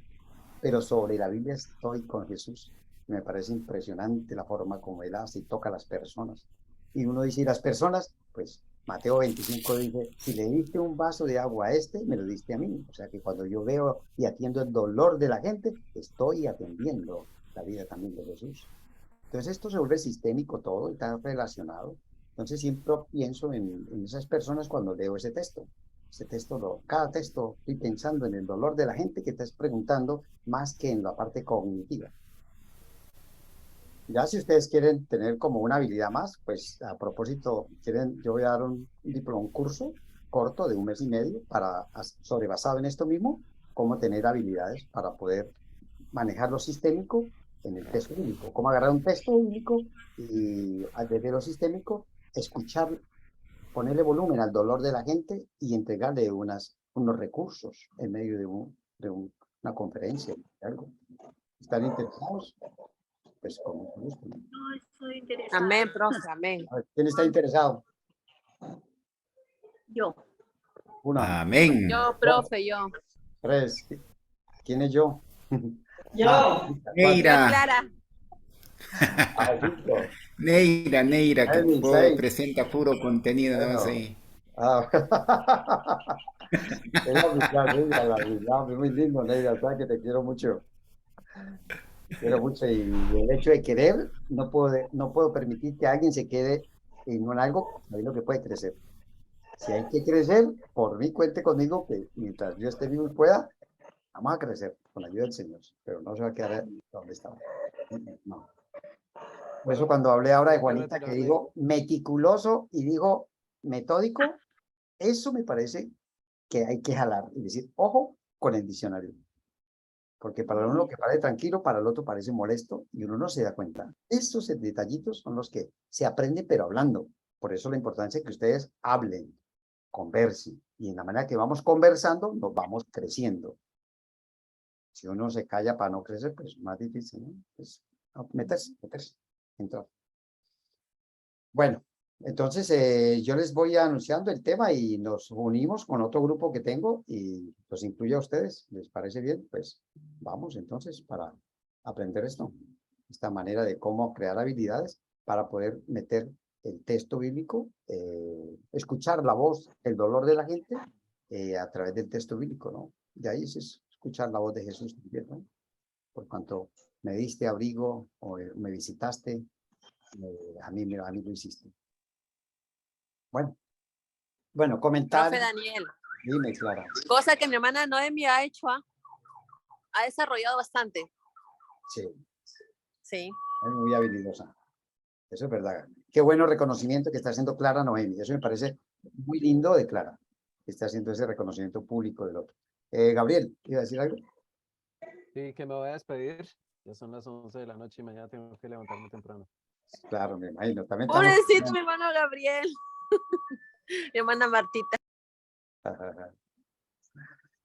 Pero sobre la Biblia estoy con Jesús. Me parece impresionante la forma como él hace y toca a las personas. Y uno dice, ¿y las personas? Pues Mateo 25 dice, si le diste un vaso de agua a este, me lo diste a mí. O sea que cuando yo veo y atiendo el dolor de la gente, estoy atendiendo la vida también de Jesús. Entonces esto se vuelve sistémico todo, está relacionado. Entonces siempre pienso en esas personas cuando leo ese texto. Ese texto, cada texto, estoy pensando en el dolor de la gente que estás preguntando más que en la parte cognitiva. Ya si ustedes quieren tener como una habilidad más, pues a propósito, yo voy a dar un curso corto de 1 mes y medio basado en esto mismo, cómo tener habilidades para poder manejar lo sistémico en el texto bíblico, cómo agarrar un texto bíblico y desde lo sistémico escuchar, ponerle volumen al dolor de la gente y entregarle unos recursos en medio de una conferencia, algo. ¿Están interesados? Pues con mucho gusto. No estoy interesada. Amén, profe, amén. ¿Quién está interesado? Yo. Amén. Yo, profe, yo. 3. ¿Quién es yo? Yo. Neira. Clara. Neira, que Elvis, presenta puro contenido. Bueno. Nada más ahí. Es muy lindo, Neira, sabes que te quiero mucho. Quiero mucho y el hecho de querer, no puedo permitir que alguien se quede en algo sabiendo que puede crecer. Si hay que crecer, por mí cuente conmigo que mientras yo esté vivo y pueda, vamos a crecer con la ayuda del Señor, pero no se va a quedar donde estamos. No. Por eso cuando hablé ahora de Juanita, que digo meticuloso y digo metódico, eso me parece que hay que jalar y decir, ojo con el diccionario. Porque para uno que parece tranquilo, para el otro parece molesto y uno no se da cuenta. Estos detallitos son los que se aprenden, pero hablando. Por eso la importancia es que ustedes hablen, conversen. Y en la manera que vamos conversando, nos vamos creciendo. Si uno se calla para no crecer, pues es más difícil, ¿no? Pues, meterse, entrar. Bueno, entonces yo les voy anunciando el tema y nos unimos con otro grupo que tengo y los incluyo a ustedes. ¿Les parece bien? Pues vamos entonces para aprender esto. Esta manera de cómo crear habilidades para poder meter el texto bíblico, escuchar la voz, el dolor de la gente a través del texto bíblico, ¿no? De ahí es escuchar la voz de Jesús también, ¿no? Por cuanto me diste abrigo o me visitaste, a mí lo hiciste. Bueno, comentar. Profe Daniel. Dime, Clara. Cosa que mi hermana Noemi ha hecho, ha desarrollado bastante. Sí. Sí. Es muy habilidosa. Eso es verdad. Qué bueno reconocimiento que está haciendo Clara Noemi. Eso me parece muy lindo de Clara, que está haciendo ese reconocimiento público del otro. Gabriel, ¿iba a decir algo? Sí, que me voy a despedir. Ya son las 11 de la noche y mañana tengo que levantarme temprano. Claro, me imagino. También estamos... Pobrecito mi hermano Gabriel. Mi hermana Martita.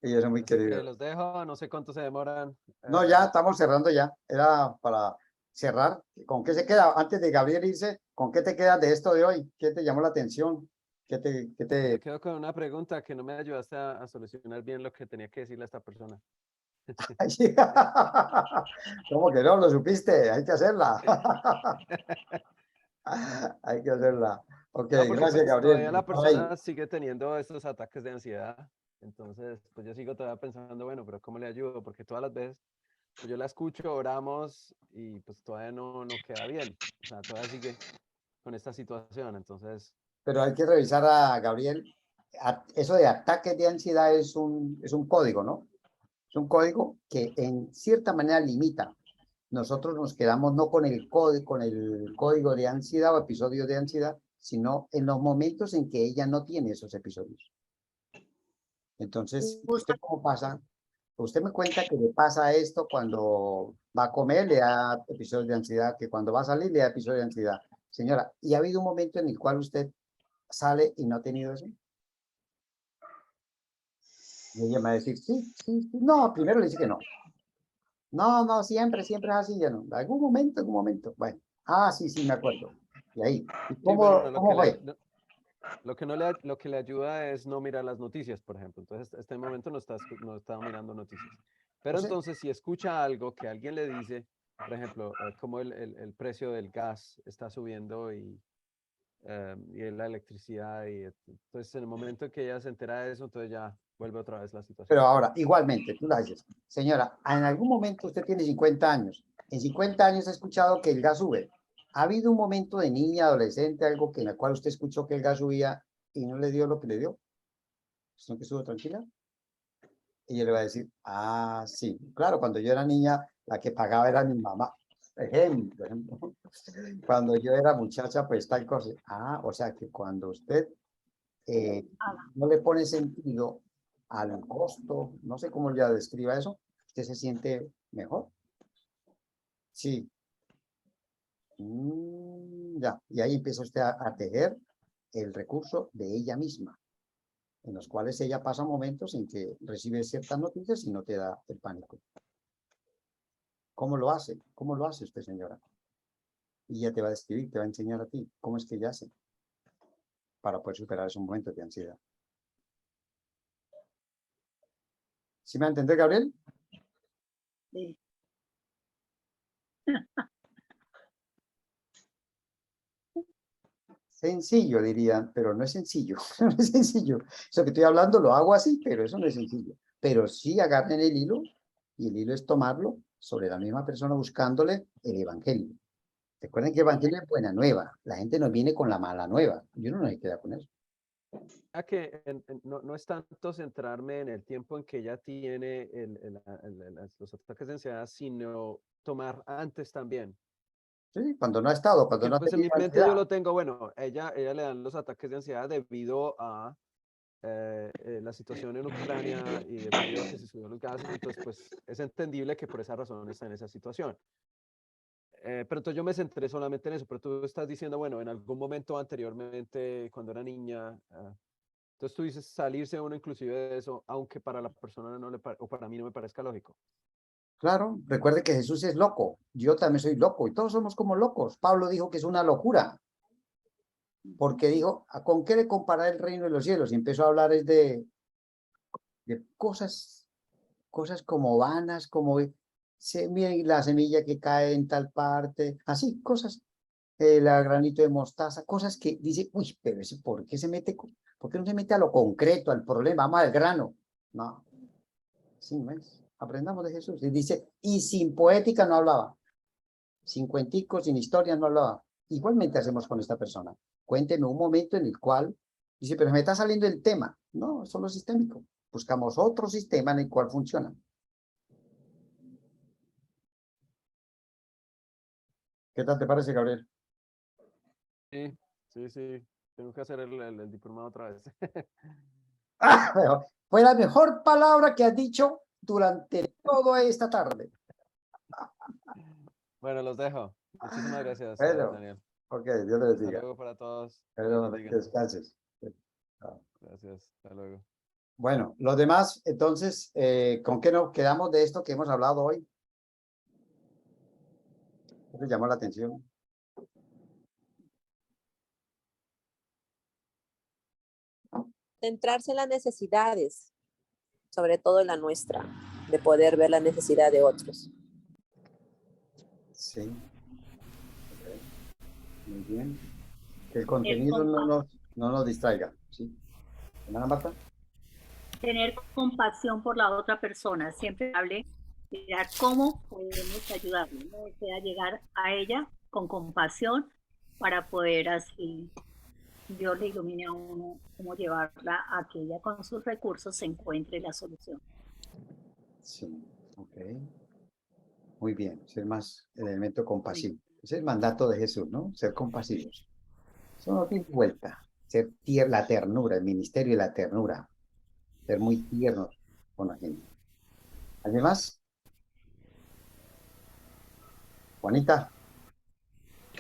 Ellos son muy Así que queridos. los dejo, no sé cuánto se demoran. No, ya estamos cerrando ya. Era para cerrar. ¿Con qué se queda? Antes de Gabriel irse, ¿con qué te quedas de esto de hoy? ¿Qué te llamó la atención? ¿Qué Me te... quedo con una pregunta que no me ayudaste a solucionar bien lo que tenía que decirle a esta persona. ¿Cómo que no? ¿Lo supiste? Hay que hacerla. Hay que hacerla. Ok, No, porque gracias, pues Gabriel. todavía la por estar ahí. persona sigue teniendo estos ataques de ansiedad. Entonces, pues yo sigo todavía pensando, bueno, pero ¿cómo le ayudo? Porque todas las veces pues, yo la escucho, oramos y pues todavía no queda bien. O sea, todavía sigue con esta situación. Entonces, Pero hay que revisar a Gabriel. Eso de ataques de ansiedad es un código, ¿no? Es un código que en cierta manera limita. Nosotros nos quedamos no con el código de ansiedad o episodios de ansiedad, sino en los momentos en que ella no tiene esos episodios. Entonces, ¿usted cómo pasa? Usted me cuenta que le pasa esto cuando va a comer, le da episodios de ansiedad, que cuando va a salir le da episodios de ansiedad. Señora, ¿y ha habido un momento en el cual usted sale y no ha tenido eso? Y ella me va a decir, sí, sí, sí. No, primero le dice que no. No, siempre es así, ya no. Algún momento. Bueno, sí, me acuerdo. Y ahí. ¿Y sí, bueno, cómo fue? lo que le ayuda es no mirar las noticias, por ejemplo. Entonces, este momento no está mirando noticias. Pero O sea, entonces, si escucha algo que alguien le dice, por ejemplo, como el precio del gas está subiendo y la electricidad, entonces en el momento en que ella se entera de eso, entonces ya vuelve otra vez la situación. pero ahora, igualmente, tú la dices, señora, en algún momento usted tiene 50 años. En 50 años ha escuchado que el gas sube. ¿Ha habido un momento de niña, adolescente, algo que en el cual usted escuchó que el gas subía y no le dio lo que le dio? ¿Sino que estuvo tranquila? Y ella le va a decir, sí, claro, cuando yo era niña, la que pagaba era mi mamá. Ejemplo. Cuando yo era muchacha, pues tal cosa. O sea que cuando usted no le pone sentido al costo, no sé cómo ya describa eso, usted se siente mejor. Sí. Ya, y ahí empieza usted a tejer el recurso de ella misma, en los cuales ella pasa momentos en que recibe ciertas noticias y no te da el pánico. ¿Cómo lo hace? ¿Cómo lo hace usted, señora? Y ella te va a describir, te va a enseñar a ti cómo es que ella hace para poder superar esos momentos de ansiedad. ¿Sí me va a entender, Gabriel? Sí. Sencillo, dirían, pero no es sencillo. No es sencillo. Eso que estoy hablando lo hago así, pero eso no es sencillo. Pero sí agarren el hilo, y el hilo es tomarlo sobre la misma persona buscándole el evangelio. Recuerden que el evangelio es buena nueva. La gente nos viene con la mala nueva. Y uno no se queda con eso. Que no es tanto centrarme en el tiempo en que ella tiene los ataques de ansiedad, sino tomar antes también. Sí, cuando no ha estado, cuando Porque no ha pues en mi tenido mente yo ansiedad. lo tengo, bueno, ella le dan los ataques de ansiedad debido a la situación en Ucrania y debido a que se subieron los gases, entonces pues es entendible que por esa razón está en esa situación. Pero entonces yo me centré solamente en eso, pero tú estás diciendo, bueno, en algún momento anteriormente, cuando era niña, entonces tú dices salirse uno inclusive de eso, aunque para la persona no le o para mí no me parezca lógico. Claro, recuerde que Jesús es loco. Yo también soy loco y todos somos como locos. Pablo dijo que es una locura. Porque dijo, ¿con qué le comparar el reino de los cielos? Y empezó a hablar de cosas como vanas, como la semilla que cae en tal parte, así, cosas, el granito de mostaza, cosas que dice, uy, pero ese, ¿por qué por qué no se mete a lo concreto, al problema, vamos al grano? No, sí, no es. Aprendamos de Jesús. Y dice, y sin poética no hablaba, sin cuenticos, sin historias no hablaba. Igualmente hacemos con esta persona. Cuénteme un momento en el cual dice, pero me está saliendo el tema. No, solo sistémico. Buscamos otro sistema en el cual funciona. ¿Qué tal te parece, Gabriel? Sí. Tengo que hacer el diplomado otra vez. Fue la mejor palabra que has dicho durante todo esta tarde. Bueno, los dejo. Muchísimas gracias, Bueno, Daniel. ok, Dios le Hasta bendiga. luego para todos. Pero Bendiga. que descanses. Chao. Gracias. Hasta luego. Bueno, los demás, entonces, ¿con qué nos quedamos de esto que hemos hablado hoy? ¿Qué te llamó la atención? Centrarse en las necesidades, sobre todo en la nuestra, de poder ver la necesidad de otros. Sí. Ok. Muy bien. Que el contenido no nos distraiga. ¿Sí? ¿Hermana Marta? Tener compasión por la otra persona, siempre hable, mirar cómo podemos ayudarle, ¿no? O sea, llegar a ella con compasión para poder así Dios le ilumine a uno cómo llevarla a que ella con sus recursos se encuentre la solución. Sí, ok. Muy bien, ser más el elemento compasivo. Es el mandato de Jesús, ¿no? Ser compasivos. Eso no tiene vuelta. Ser la ternura, el ministerio de la ternura. Ser muy tiernos con la gente. ¿Alguien más? Juanita.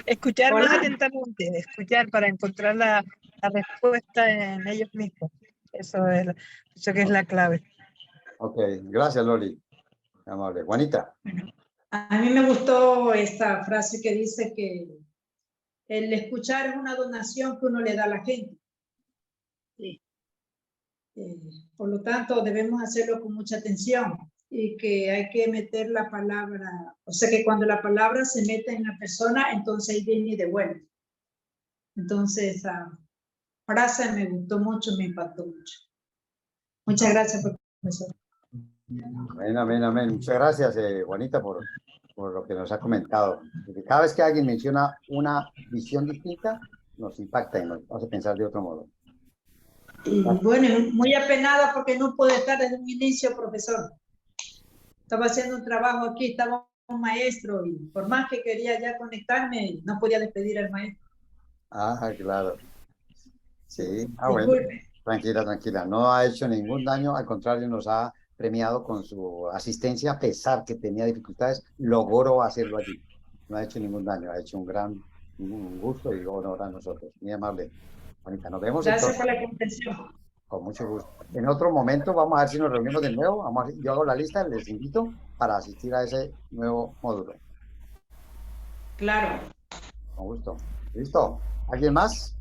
Escuchar Hola. más atentamente, escuchar para encontrar la respuesta en ellos mismos. Eso que es la clave. Ok, gracias, Loli. Amable. Juanita. A mí me gustó esta frase que dice que el escuchar es una donación que uno le da a la gente. Sí. Por lo tanto, debemos hacerlo con mucha atención y que hay que meter la palabra, o sea que cuando la palabra se mete en la persona, entonces ahí viene de vuelta. Entonces, esa frase me gustó mucho, me impactó mucho. Muchas gracias, profesor. Amén, amén, amén. Muchas gracias, Juanita, por lo que nos ha comentado. Porque cada vez que alguien menciona una visión distinta, nos impacta y nos hace pensar de otro modo. Y bueno, muy apenada porque no pude estar desde un inicio, profesor. Estaba haciendo un trabajo aquí, estaba un maestro y por más que quería ya conectarme, no podía despedir al maestro. Ah, claro. Sí, bueno. Disculpe. Tranquila, tranquila. No ha hecho ningún daño, al contrario, nos ha premiado con su asistencia, a pesar que tenía dificultades, logró hacerlo allí. No ha hecho ningún daño, ha hecho un gusto y honor a nosotros. Muy amable. Juanita, nos vemos Gracias entonces. por la comprensión. Con mucho gusto. En otro momento vamos a ver si nos reunimos de nuevo. Yo hago la lista, les invito para asistir a ese nuevo módulo. Claro. Con gusto. ¿Listo? ¿Alguien más?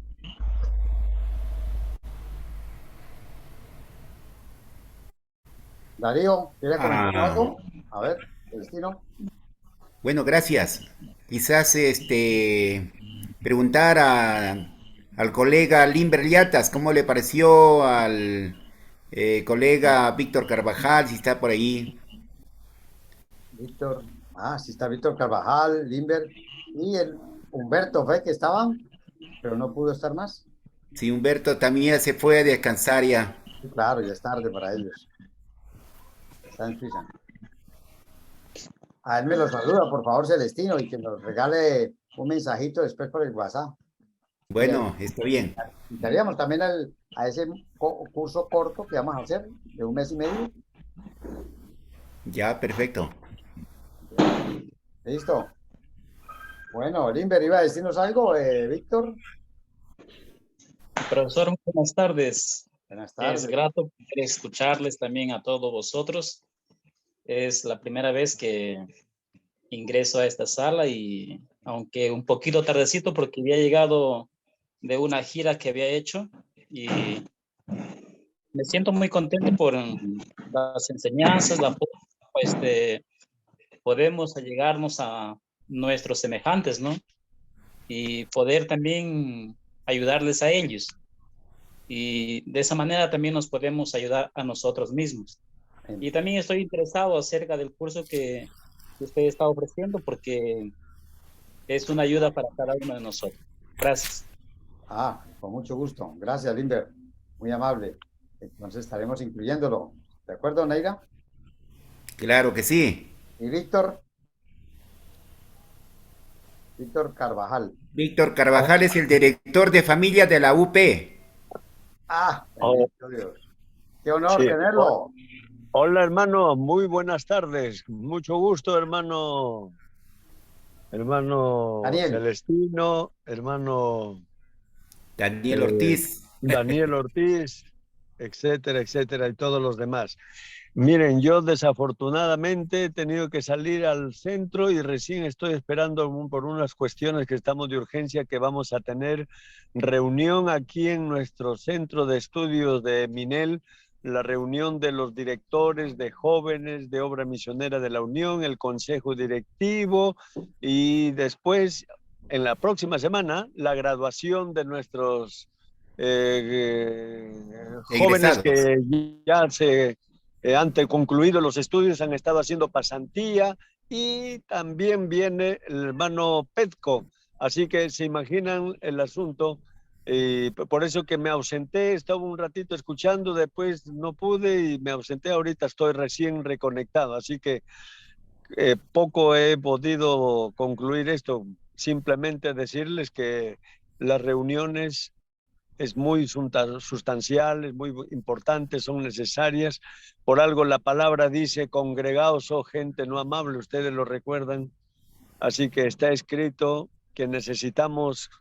Darío, ¿quiere comentar algo? A ver, Celestino. Bueno, gracias. Quizás preguntar al colega Limber Liatas cómo le pareció al colega Víctor Carvajal, si está por ahí. Víctor, sí está Víctor Carvajal, Limber y el Humberto fue que estaban, pero no pudo estar más. Sí, Humberto también se fue a descansar ya. Sí, claro, ya es tarde para ellos. Está en Suiza. A él me lo saluda, por favor, Celestino, y que nos regale un mensajito después por el WhatsApp. Bueno, está bien. Invitaríamos también a ese curso corto que vamos a hacer de 1 mes y medio. Ya, perfecto. Listo. Bueno, Limber, ¿iba a decirnos algo, Víctor? Profesor, buenas tardes. Buenas tardes. Es grato poder escucharles también a todos vosotros. Es la primera vez que ingreso a esta sala y aunque un poquito tardecito porque había llegado de una gira que había hecho y me siento muy contento por las enseñanzas, la podemos allegarnos a nuestros semejantes, ¿no? Y poder también ayudarles a ellos. Y de esa manera también nos podemos ayudar a nosotros mismos. Y también estoy interesado acerca del curso que usted está ofreciendo porque es una ayuda para cada uno de nosotros. Gracias. Con mucho gusto. Gracias, Limber. Muy amable. Entonces estaremos incluyéndolo. ¿De acuerdo, Neira? Claro que sí. ¿Y Víctor? Víctor Carvajal. Víctor Carvajal es el director de familia de la UP. Bendito Dios. Qué honor tenerlo. Hola, hermano, muy buenas tardes. Mucho gusto, hermano. Hermano Daniel. Celestino, hermano Daniel Ortiz. Daniel Ortiz, etcétera, etcétera, y todos los demás. Miren, yo desafortunadamente he tenido que salir al centro y recién estoy esperando por unas cuestiones que estamos de urgencia que vamos a tener reunión aquí en nuestro centro de estudios de Minel, la reunión de los directores de jóvenes de Obra Misionera de la Unión, el consejo directivo y después, en la próxima semana, la graduación de nuestros jóvenes Egresados. que ya se han concluido los estudios, han estado haciendo pasantía y también viene el hermano Petco. Así que se imaginan el asunto. Por eso que me ausenté, estaba un ratito escuchando, después no pude y me ausenté. Ahorita estoy recién reconectado, así que poco he podido concluir esto. Simplemente decirles que las reuniones es muy sustancial, es muy importante, son necesarias. Por algo la palabra dice, congregaos, oh gente no amable, ustedes lo recuerdan. Así que está escrito que necesitamos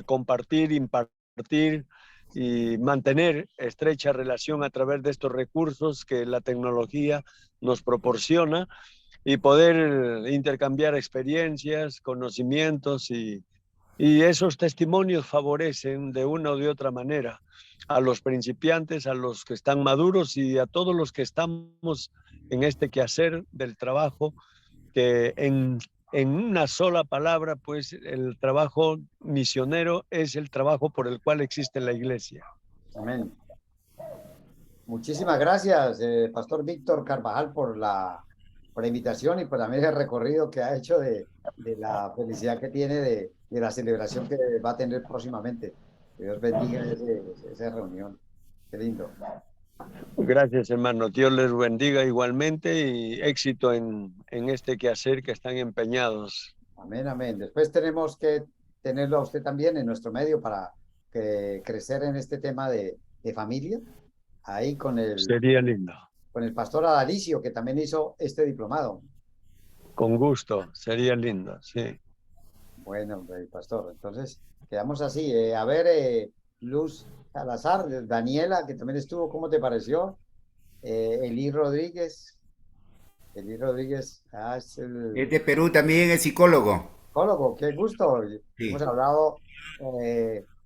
compartir, impartir y mantener estrecha relación a través de estos recursos que la tecnología nos proporciona y poder intercambiar experiencias, conocimientos y esos testimonios favorecen de una o de otra manera a los principiantes, a los que están maduros y a todos los que estamos en este quehacer del trabajo, que en una sola palabra, pues el trabajo misionero es el trabajo por el cual existe la iglesia. Amén. Muchísimas gracias, Pastor Víctor Carvajal, por la invitación y por también el recorrido que ha hecho de la felicidad que tiene de la celebración que va a tener próximamente. Que Dios bendiga esa reunión. Qué lindo. Gracias, hermano. Dios les bendiga igualmente y éxito en este quehacer que están empeñados. Amén, amén. Después tenemos que tenerlo a usted también en nuestro medio para crecer en este tema de familia. Ahí con Sería lindo. Con el pastor Adalicio, que también hizo este diplomado. Con gusto, sería lindo, sí. Bueno, pastor, entonces quedamos así. A ver, Luz Salazar, Daniela, que también estuvo, ¿cómo te pareció? Eli Rodríguez. Eli Rodríguez es de Perú también, es psicólogo. Psicólogo, qué gusto. Sí. Hemos hablado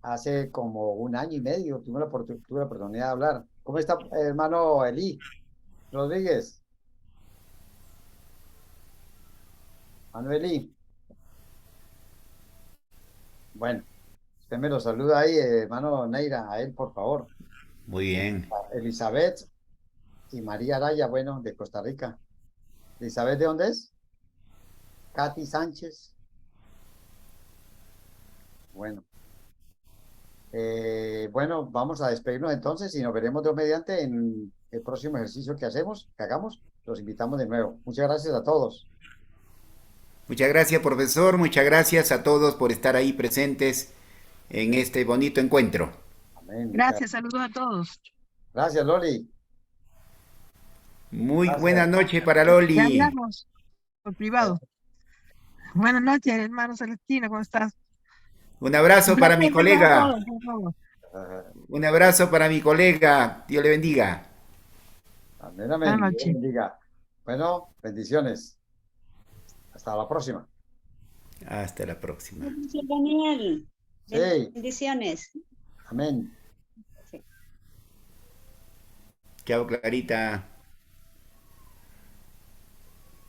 hace como un año y medio, tuve la oportunidad de hablar. ¿Cómo está, hermano Eli Rodríguez? Manueli. Bueno, usted me lo saluda ahí, hermano Neira, a él, por favor. Muy bien. Elizabeth y María Araya, bueno, de Costa Rica. ¿Elizabeth de dónde es? Katy Sánchez. Bueno. Bueno, vamos a despedirnos entonces y nos veremos Dios mediante en el próximo ejercicio que hagamos. Los invitamos de nuevo. Muchas gracias a todos. Muchas gracias, profesor. Muchas gracias a todos por estar ahí presentes en este bonito encuentro. Amén. Gracias, saludos a todos. Gracias, Loli. Muy Gracias. buena noche para Loli. Ya hablamos por privado. Buenas noches, hermano Celestino, ¿cómo estás? Un abrazo para mi colega. A todos. Un abrazo para mi colega. Dios le bendiga. Amén, amén. Dios le bendiga. Bueno, bendiciones. Hasta la próxima. Hasta la próxima. Daniel. Sí. Bendiciones. Amén. Chao, Clarita.